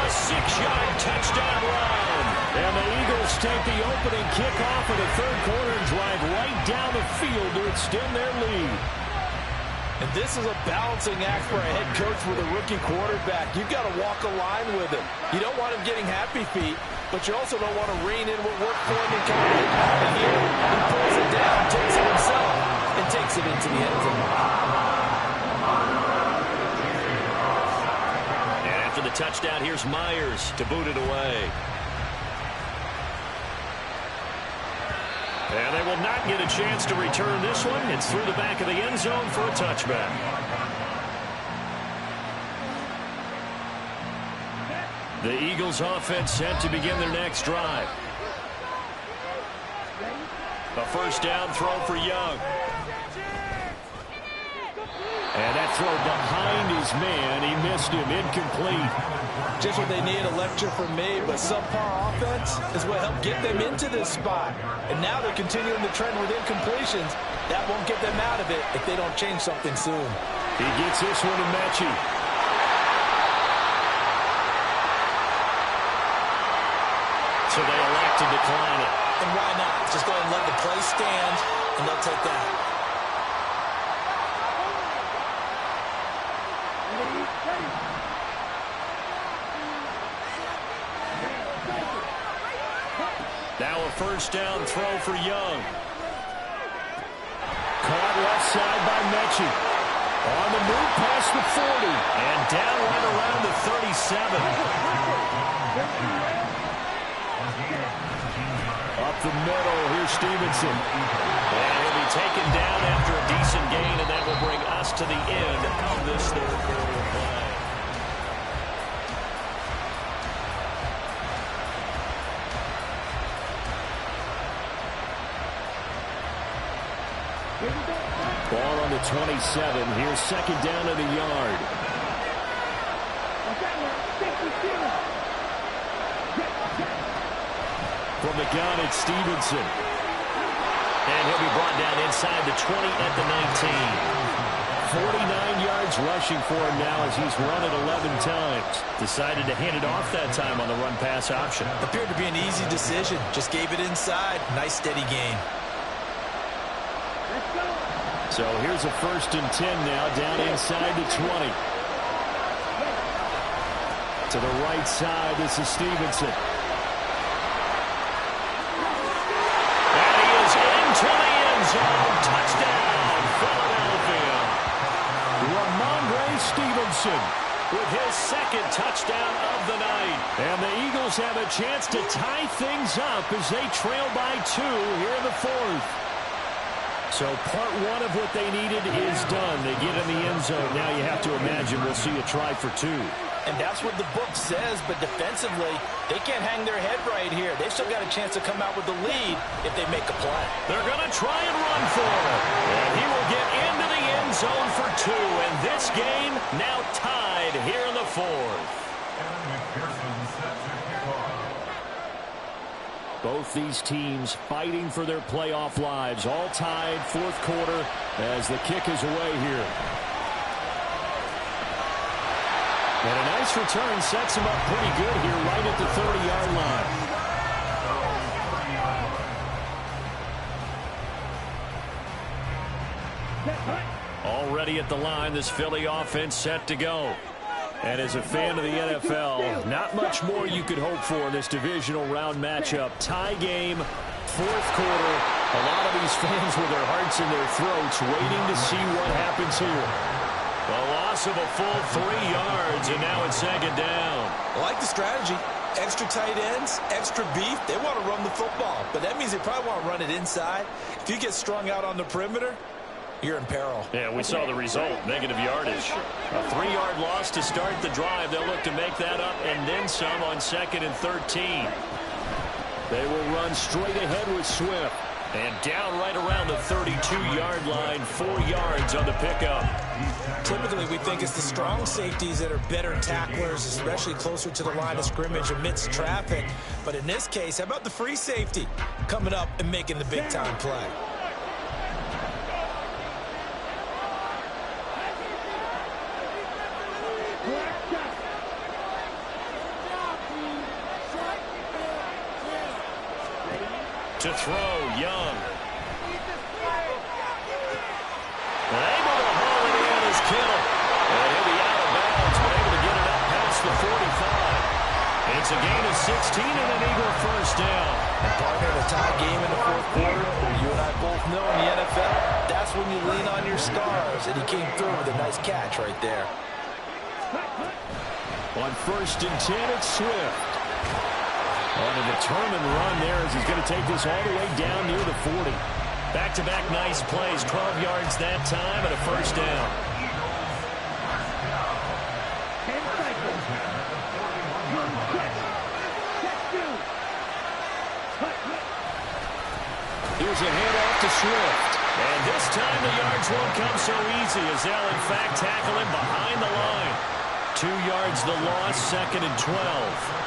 a 6-yard touchdown run. And the Eagles take the opening kickoff of the 3rd quarter and drive right down the field to extend their lead. And this is a balancing act for a head coach with a rookie quarterback. You've got to walk a line with him. You don't want him getting happy feet, but you also don't want to rein in what worked for him in college. And here, he pulls it down, takes it himself, and takes it into the end zone. And after the touchdown, here's Myers to boot it away. And they will not get a chance to return this one. It's through the back of the end zone for a touchback. The Eagles offense set to begin their next drive. A first down throw for Young. And that throw behind his man. He missed him. Incomplete. Just what they need, a lecture from me, but subpar offense is what helped get them into this spot. And now they're continuing the trend with incompletions. That won't get them out of it if they don't change something soon. He gets this one to Mechie. So they elect to decline it. And why not? Just go ahead and let the play stand, and they'll take that. Now a first down throw for Young. Caught left side by Mechie. On the move past the 40. And down right around the 37. Up the middle, here's Stevenson. And he'll be taken down after a decent gain, and that will bring us to the end of this third quarter of play. Ball on the 27. Here's second down in the yard. From the gun, it's Stevenson. And he'll be brought down inside the 20 at the 19. 49 yards rushing for him now as he's run it 11 times. Decided to hand it off that time on the run-pass option. Appeared to be an easy decision. Just gave it inside. Nice, steady gain. So here's a first and 10 now, down inside the 20. To the right side, this is Stevenson. And he is into the end zone. Touchdown, Philadelphia. Ramondre Stevenson with his second touchdown of the night. And the Eagles have a chance to tie things up as they trail by 2 here in the fourth. So part one of what they needed is done. They get in the end zone. Now you have to imagine we'll see a try for 2. And that's what the book says, but defensively, they can't hang their head right here. They've still got a chance to come out with the lead if they make a play. They're going to try and run for it. And he will get into the end zone for 2. And this game now tied here in the fourth. Both these teams fighting for their playoff lives. All tied, fourth quarter as the kick is away here. And a nice return sets him up pretty good here right at the 30-yard line. Already at the line, this Philly offense set to go. And as a fan of the NFL, not much more you could hope for in this divisional round matchup. Tie game, fourth quarter. A lot of these fans with their hearts in their throats waiting to see what happens here. A loss of a full 3 yards, and now it's second down. I like the strategy. Extra tight ends, extra beef. They want to run the football, but that means they probably want to run it inside. If you get strung out on the perimeter, you're in peril. Yeah, we saw the result, negative yardage. A 3-yard loss to start the drive. They'll look to make that up and then some on 2nd and 13. They will run straight ahead with Swift. And down right around the 32-yard line, 4 yards on the pickup. Typically, we think it's the strong safeties that are better tacklers, especially closer to the line of scrimmage amidst traffic. But in this case, how about the free safety coming up and making the big-time play? To throw, Young. Able to haul it in is Kittle. And he'll be out of bounds, but able to get it up past the 45. It's a gain of 16 and an Eagle first down. And partner, the tie game in the fourth quarter, you and I both know in the NFL, that's when you lean on your stars. And he came through with a nice catch right there. On 1st and 10, it's Swift. On a determined run there as he's going to take this all the way down near the 40. Back-to-back nice plays, 12 yards that time and a first down. 10 seconds. Here's a handoff to Swift. And this time the yards won't come so easy as they'll, in fact, tackle him behind the line. 2 yards the loss, 2nd and 12.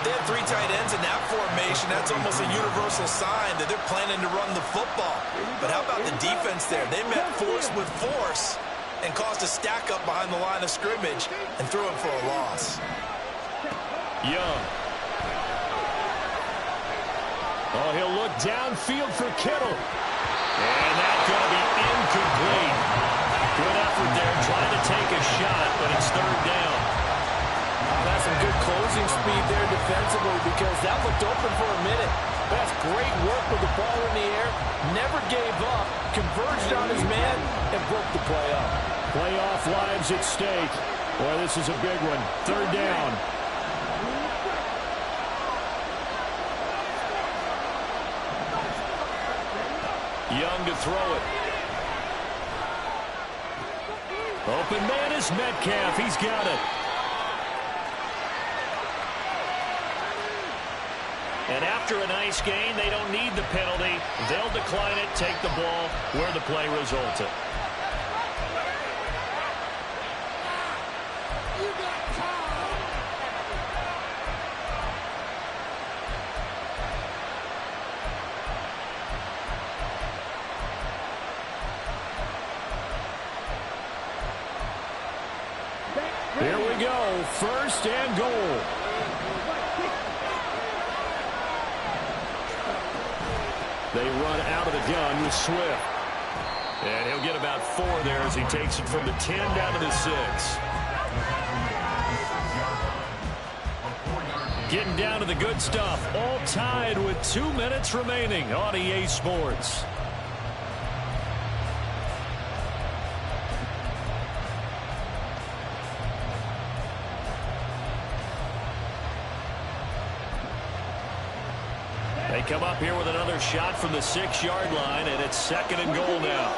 They have 3 tight ends in that formation. That's almost a universal sign that they're planning to run the football. But how about the defense there? They met force with force and caused a stack up behind the line of scrimmage and threw him for a loss. Young. Oh, he'll look downfield for Kittle. And that's going to be incomplete. Good effort there, trying to take a shot, but it's 3rd down. That's some good closing speed there defensively because that looked open for a minute. That's great work with the ball in the air. Never gave up, converged on his man, and broke the play up. Playoff lives at stake. Boy, this is a big one. 3rd down. Young to throw it. Open man is Metcalf. He's got it. And after a nice gain, they don't need the penalty. They'll decline it, take the ball where the play resulted. Here we go. 1st and goal. They run out of the gun with Swift. And he'll get about 4 there as he takes it from the 10 down to the 6. Getting down to the good stuff. All tied with 2 minutes remaining on EA Sports. They come up here with another shot from the 6-yard line, and it's 2nd and goal now.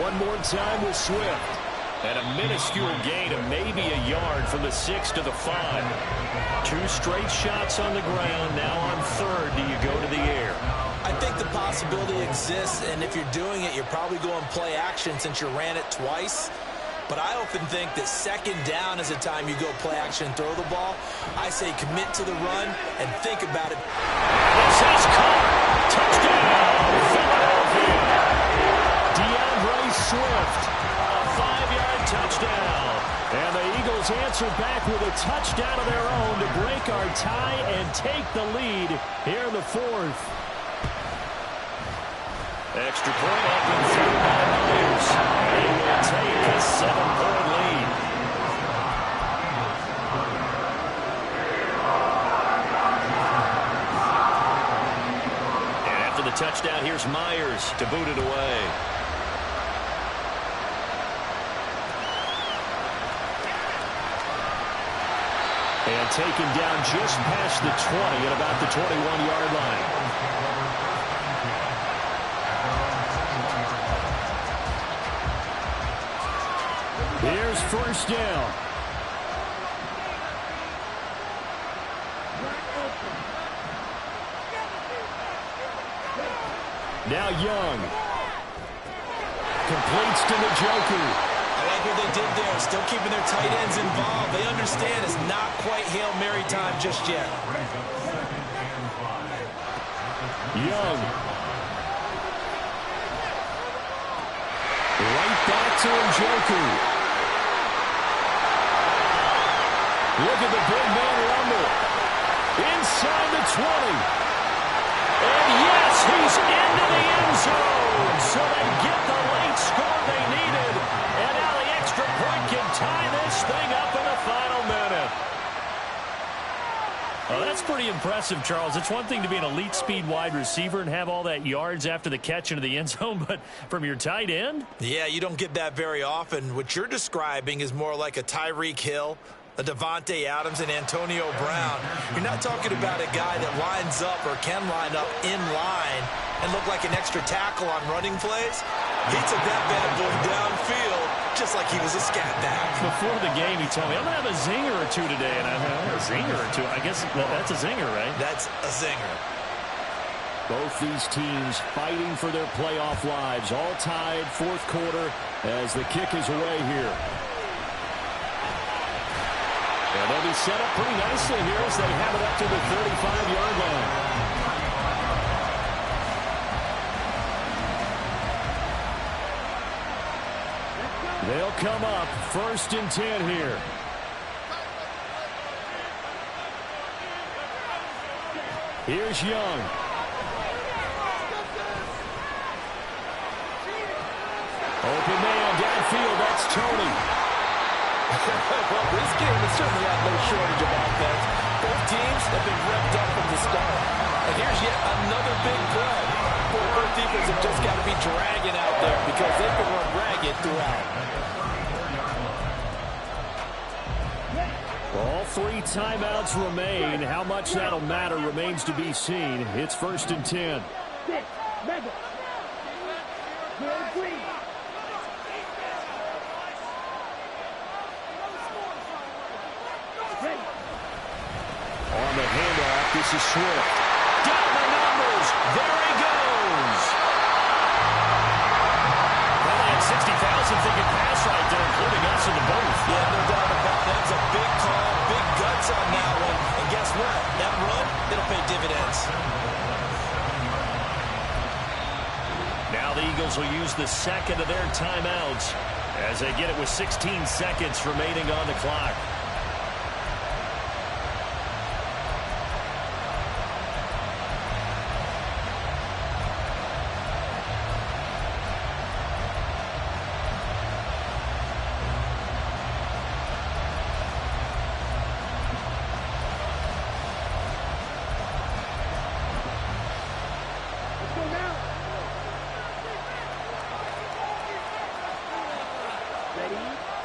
One more time with Swift. And a minuscule gain of maybe a yard from the 6 to the 5. 2 straight shots on the ground. Now on 3rd, do you go to the air? I think the possibility exists, and if you're doing it, you're probably going play action since you ran it twice. But I often think that 2nd down is a time you go play action and throw the ball. I say commit to the run and think about it. This is caught. Touchdown, Philadelphia. DeAndre Swift, a 5-yard touchdown. And the Eagles answer back with a touchdown of their own to break our tie and take the lead here in the 4th. Extra point up and through by Myers. They will take a 7-point lead. And after the touchdown, here's Myers to boot it away. And taken down just past the 20 at about the 21-yard line. Here's 1st down. Now Young. Completes to Njoku. I like what they did there, still keeping their tight ends involved. They understand it's not quite Hail Mary time just yet. Young. Right back to Njoku. Look at the big man rumble. Inside the 20. And yes, he's into the end zone. So they get the late score they needed. And now the extra point can tie this thing up in the final minute. Oh, that's pretty impressive. impressive, Charles. It's one thing to be an elite speed wide receiver and have all that yards after the catch into the end zone, but from your tight end? Yeah, you don't get that very often. What you're describing is more like a Tyreek Hill, a Devontae Adams, and Antonio Brown. You're not talking about a guy that lines up or can line up in line and look like an extra tackle on running plays. He took that bad boy downfield just like he was a scat back. Before the game, he told me, I'm going to have a zinger or two today. And I thought, a zinger or two? I guess that's a zinger, right? That's a zinger. Both these teams fighting for their playoff lives. All tied, fourth quarter, as the kick is away here. And they'll be set up pretty nicely here as they have it up to the 35-yard line. They'll come up 1st and 10 here. Here's Young. Open man downfield. That's Tony. Well, this game has certainly had no shortage of offense. Both teams have been revved up from the start. And here's yet another big play. Both defenses have just got to be dragging out there because they've been run ragged throughout. All 3 timeouts remain. How much that'll matter remains to be seen. It's 1st and 10. On the handoff, this is Swift. Down the numbers. There he goes. Well, they had 60,000 thinking pass right there, including us in the booth. Yeah, no doubt about that. It's a big call, big guts on that one. And guess what? That run, it'll pay dividends. Now the Eagles will use the second of their timeouts as they get it with 16 seconds remaining on the clock.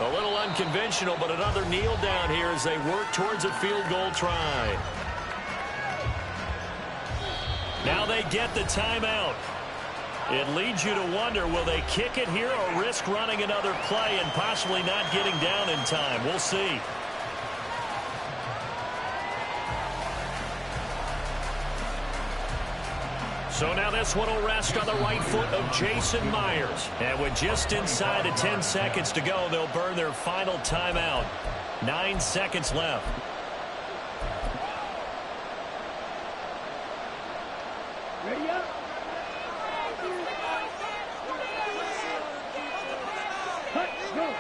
A little unconventional, but another kneel down here as they work towards a field goal try. Now they get the timeout. It leads you to wonder, will they kick it here or risk running another play and possibly not getting down in time? We'll see. So now this one will rest on the right foot of Jason Myers. And with just inside of 10 seconds to go, they'll burn their final timeout. 9 seconds left. Ready up. Cut, go.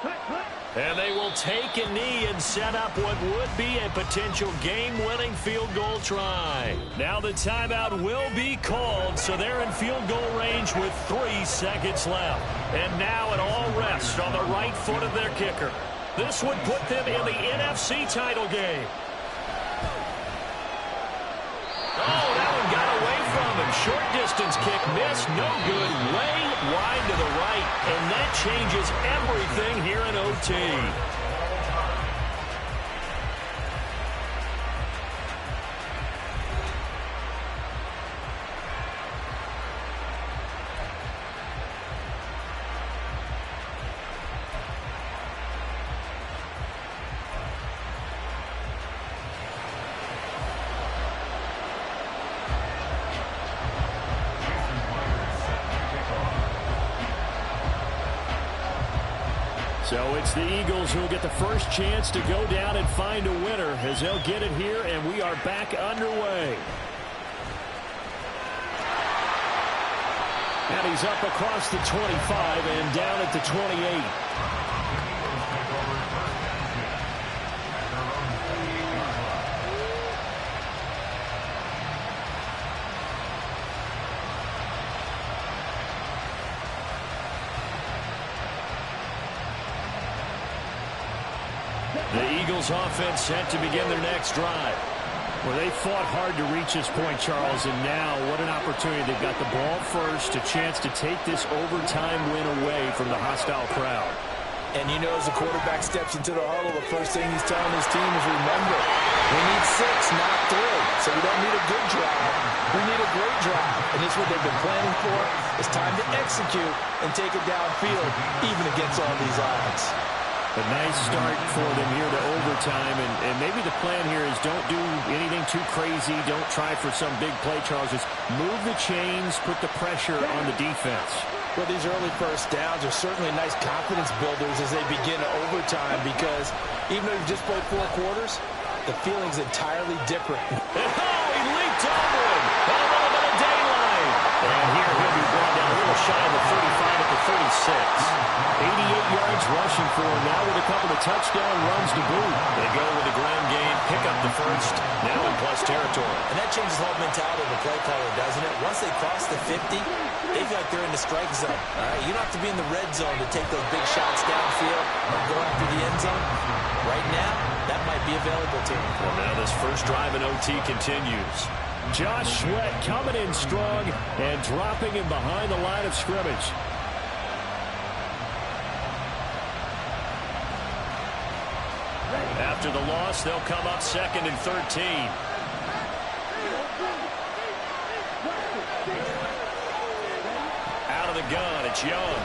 Cut. And they will take a knee and set up what would be a potential game-winning field goal try. Now the timeout will be called, so they're in field goal range with 3 seconds left. And now it all rests on the right foot of their kicker. This would put them in the NFC title game. Oh, that one got away from him. Short distance kick missed. No good. Way wide to the right. And that changes everything here in OT. So it's the Eagles who will get the first chance to go down and find a winner as they'll get it here, and we are back underway. And he's up across the 25 and down at the 28. The Eagles offense set to begin their next drive. Well, they fought hard to reach this point, Charles, and now what an opportunity. They've got the ball first, a chance to take this overtime win away from the hostile crowd. And you know, as the quarterback steps into the huddle, the first thing he's telling his team is, remember, we need 6, not 3. So we don't need a good drive. We need a great drive. And this is what they've been planning for. It's time to execute and take it downfield, even against all these odds. A nice start for them here to overtime, and maybe the plan here is don't do anything too crazy. Don't try for some big play, Charles. Just move the chains, put the pressure on the defense. Well, these early first downs are certainly nice confidence builders as they begin overtime, because even though you've just played 4 quarters, the feeling's entirely different. And he leaped over him. A little bit of daylight. And here he'll be brought down a little shy of the 35 at the 36. 88 yards rushing for him now with a couple of touchdown runs to boot. They go with the ground game, pick up the first, now in plus territory. And that changes the whole mentality of the play caller, doesn't it? Once they cross the 50, they feel like they're in the strike zone. All right? You don't have to be in the red zone to take those big shots downfield or go after the end zone. Right now, that might be available to them. Well, now this first drive in OT continues. Josh Sweat coming in strong and dropping him behind the line of scrimmage. After the loss, they'll come up 2nd and 13. Out of the gun, it's Young.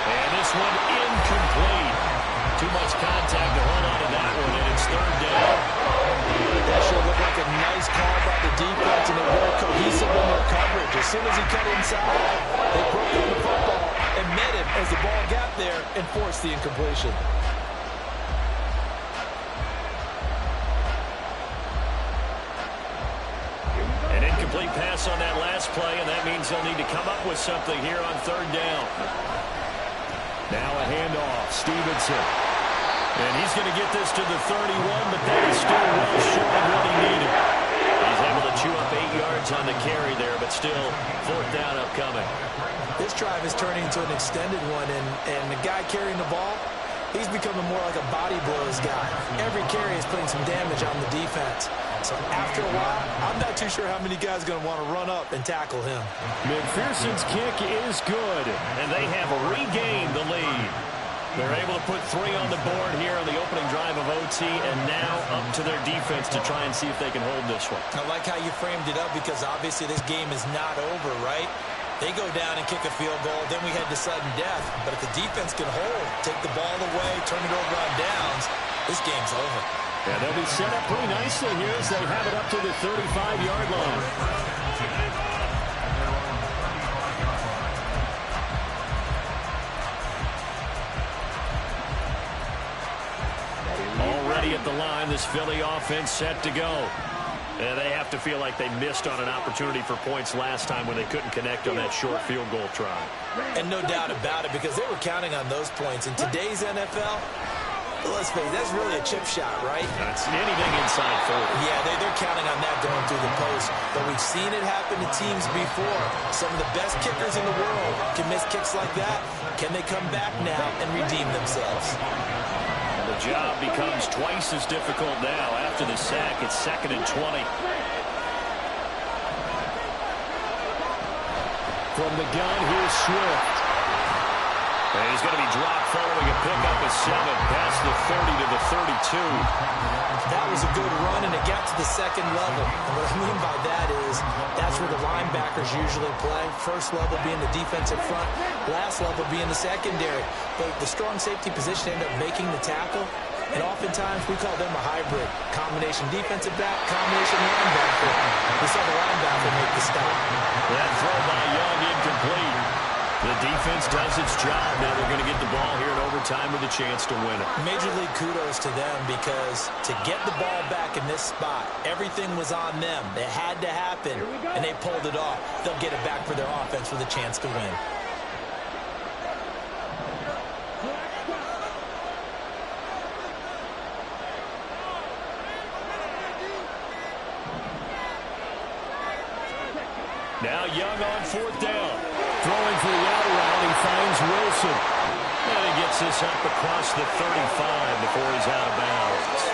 And this one incomplete. Too much contact to hold on to that one, and it's 3rd down. That sure looked like a nice call by the defense, and they're very cohesive in their coverage. As soon as he cut inside, they broke on the football and met him as the ball got there and forced the incompletion. An incomplete pass on that last play, and that means they'll need to come up with something here on 3rd down. Now a handoff, Stevenson. And he's going to get this to the 31, but that is still well short of what he needed. He's able to chew up 8 yards on the carry there, but still 4th down upcoming. This drive is turning into an extended one, and the guy carrying the ball, he's becoming more like a body blows guy. Every carry is putting some damage on the defense. So after a while, I'm not too sure how many guys are going to want to run up and tackle him. McPherson's kick is good, and they have regained the lead. They're able to put 3 on the board here on the opening drive of OT, and now up to their defense to try and see if they can hold this one. I like how you framed it up, because obviously this game is not over, right? They go down and kick a field goal, then we head to sudden death. But if the defense can hold, take the ball away, turn it over on downs, this game's over. Yeah, they'll be set up pretty nicely here as they have it up to the 35-yard line. Already at the line, this Philly offense set to go. And they have to feel like they missed on an opportunity for points last time when they couldn't connect on that short field goal try. And no doubt about it, because they were counting on those points. In today's NFL, let's face it, that's really a chip shot, right? That's anything inside 40. Yeah, they're counting on that going through the post. But we've seen it happen to teams before. Some of the best kickers in the world can miss kicks like that. Can they come back now and redeem themselves? The job becomes twice as difficult now. After the sack, it's 2nd and 20. From the gun, here's Swift. And he's going to be dropped following a pickup of 7 past the 30 to the 32. That was a good run, and it got to the 2nd level. And what I mean by that is that's where the linebackers usually play. First level being the defensive front, last level being the secondary. But the strong safety position ended up making the tackle, and oftentimes we call them a hybrid. Combination defensive back, combination linebacker. We saw the linebacker make the stop. That throw by Young incomplete. The defense does its job. Now they're going to get the ball here in overtime with a chance to win it. Major league kudos to them, because to get the ball back in this spot, everything was on them. It had to happen, and they pulled it off. They'll get it back for their offense with a chance to win. Now Young on 4th down. Throwing for the out route, he finds Wilson. And he gets this up across the 35 before he's out of bounds.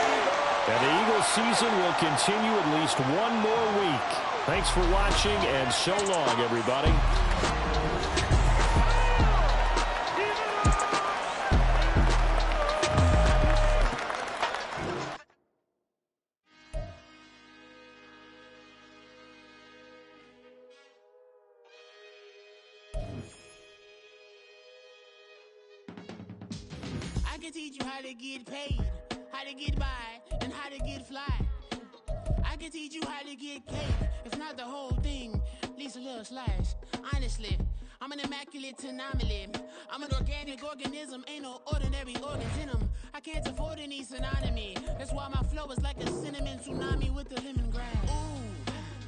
And the Eagles season will continue at least one more week. Thanks for watching, and so long, everybody. I can teach you how to get paid, how to get by, and how to get fly. I can teach you how to get cake, if not the whole thing, at least a little slice. Honestly, I'm an immaculate anomaly. I'm an organic organism, ain't no ordinary organs in them. I can't afford any synonymy. That's why my flow is like a cinnamon tsunami with the lemongrass. Ooh.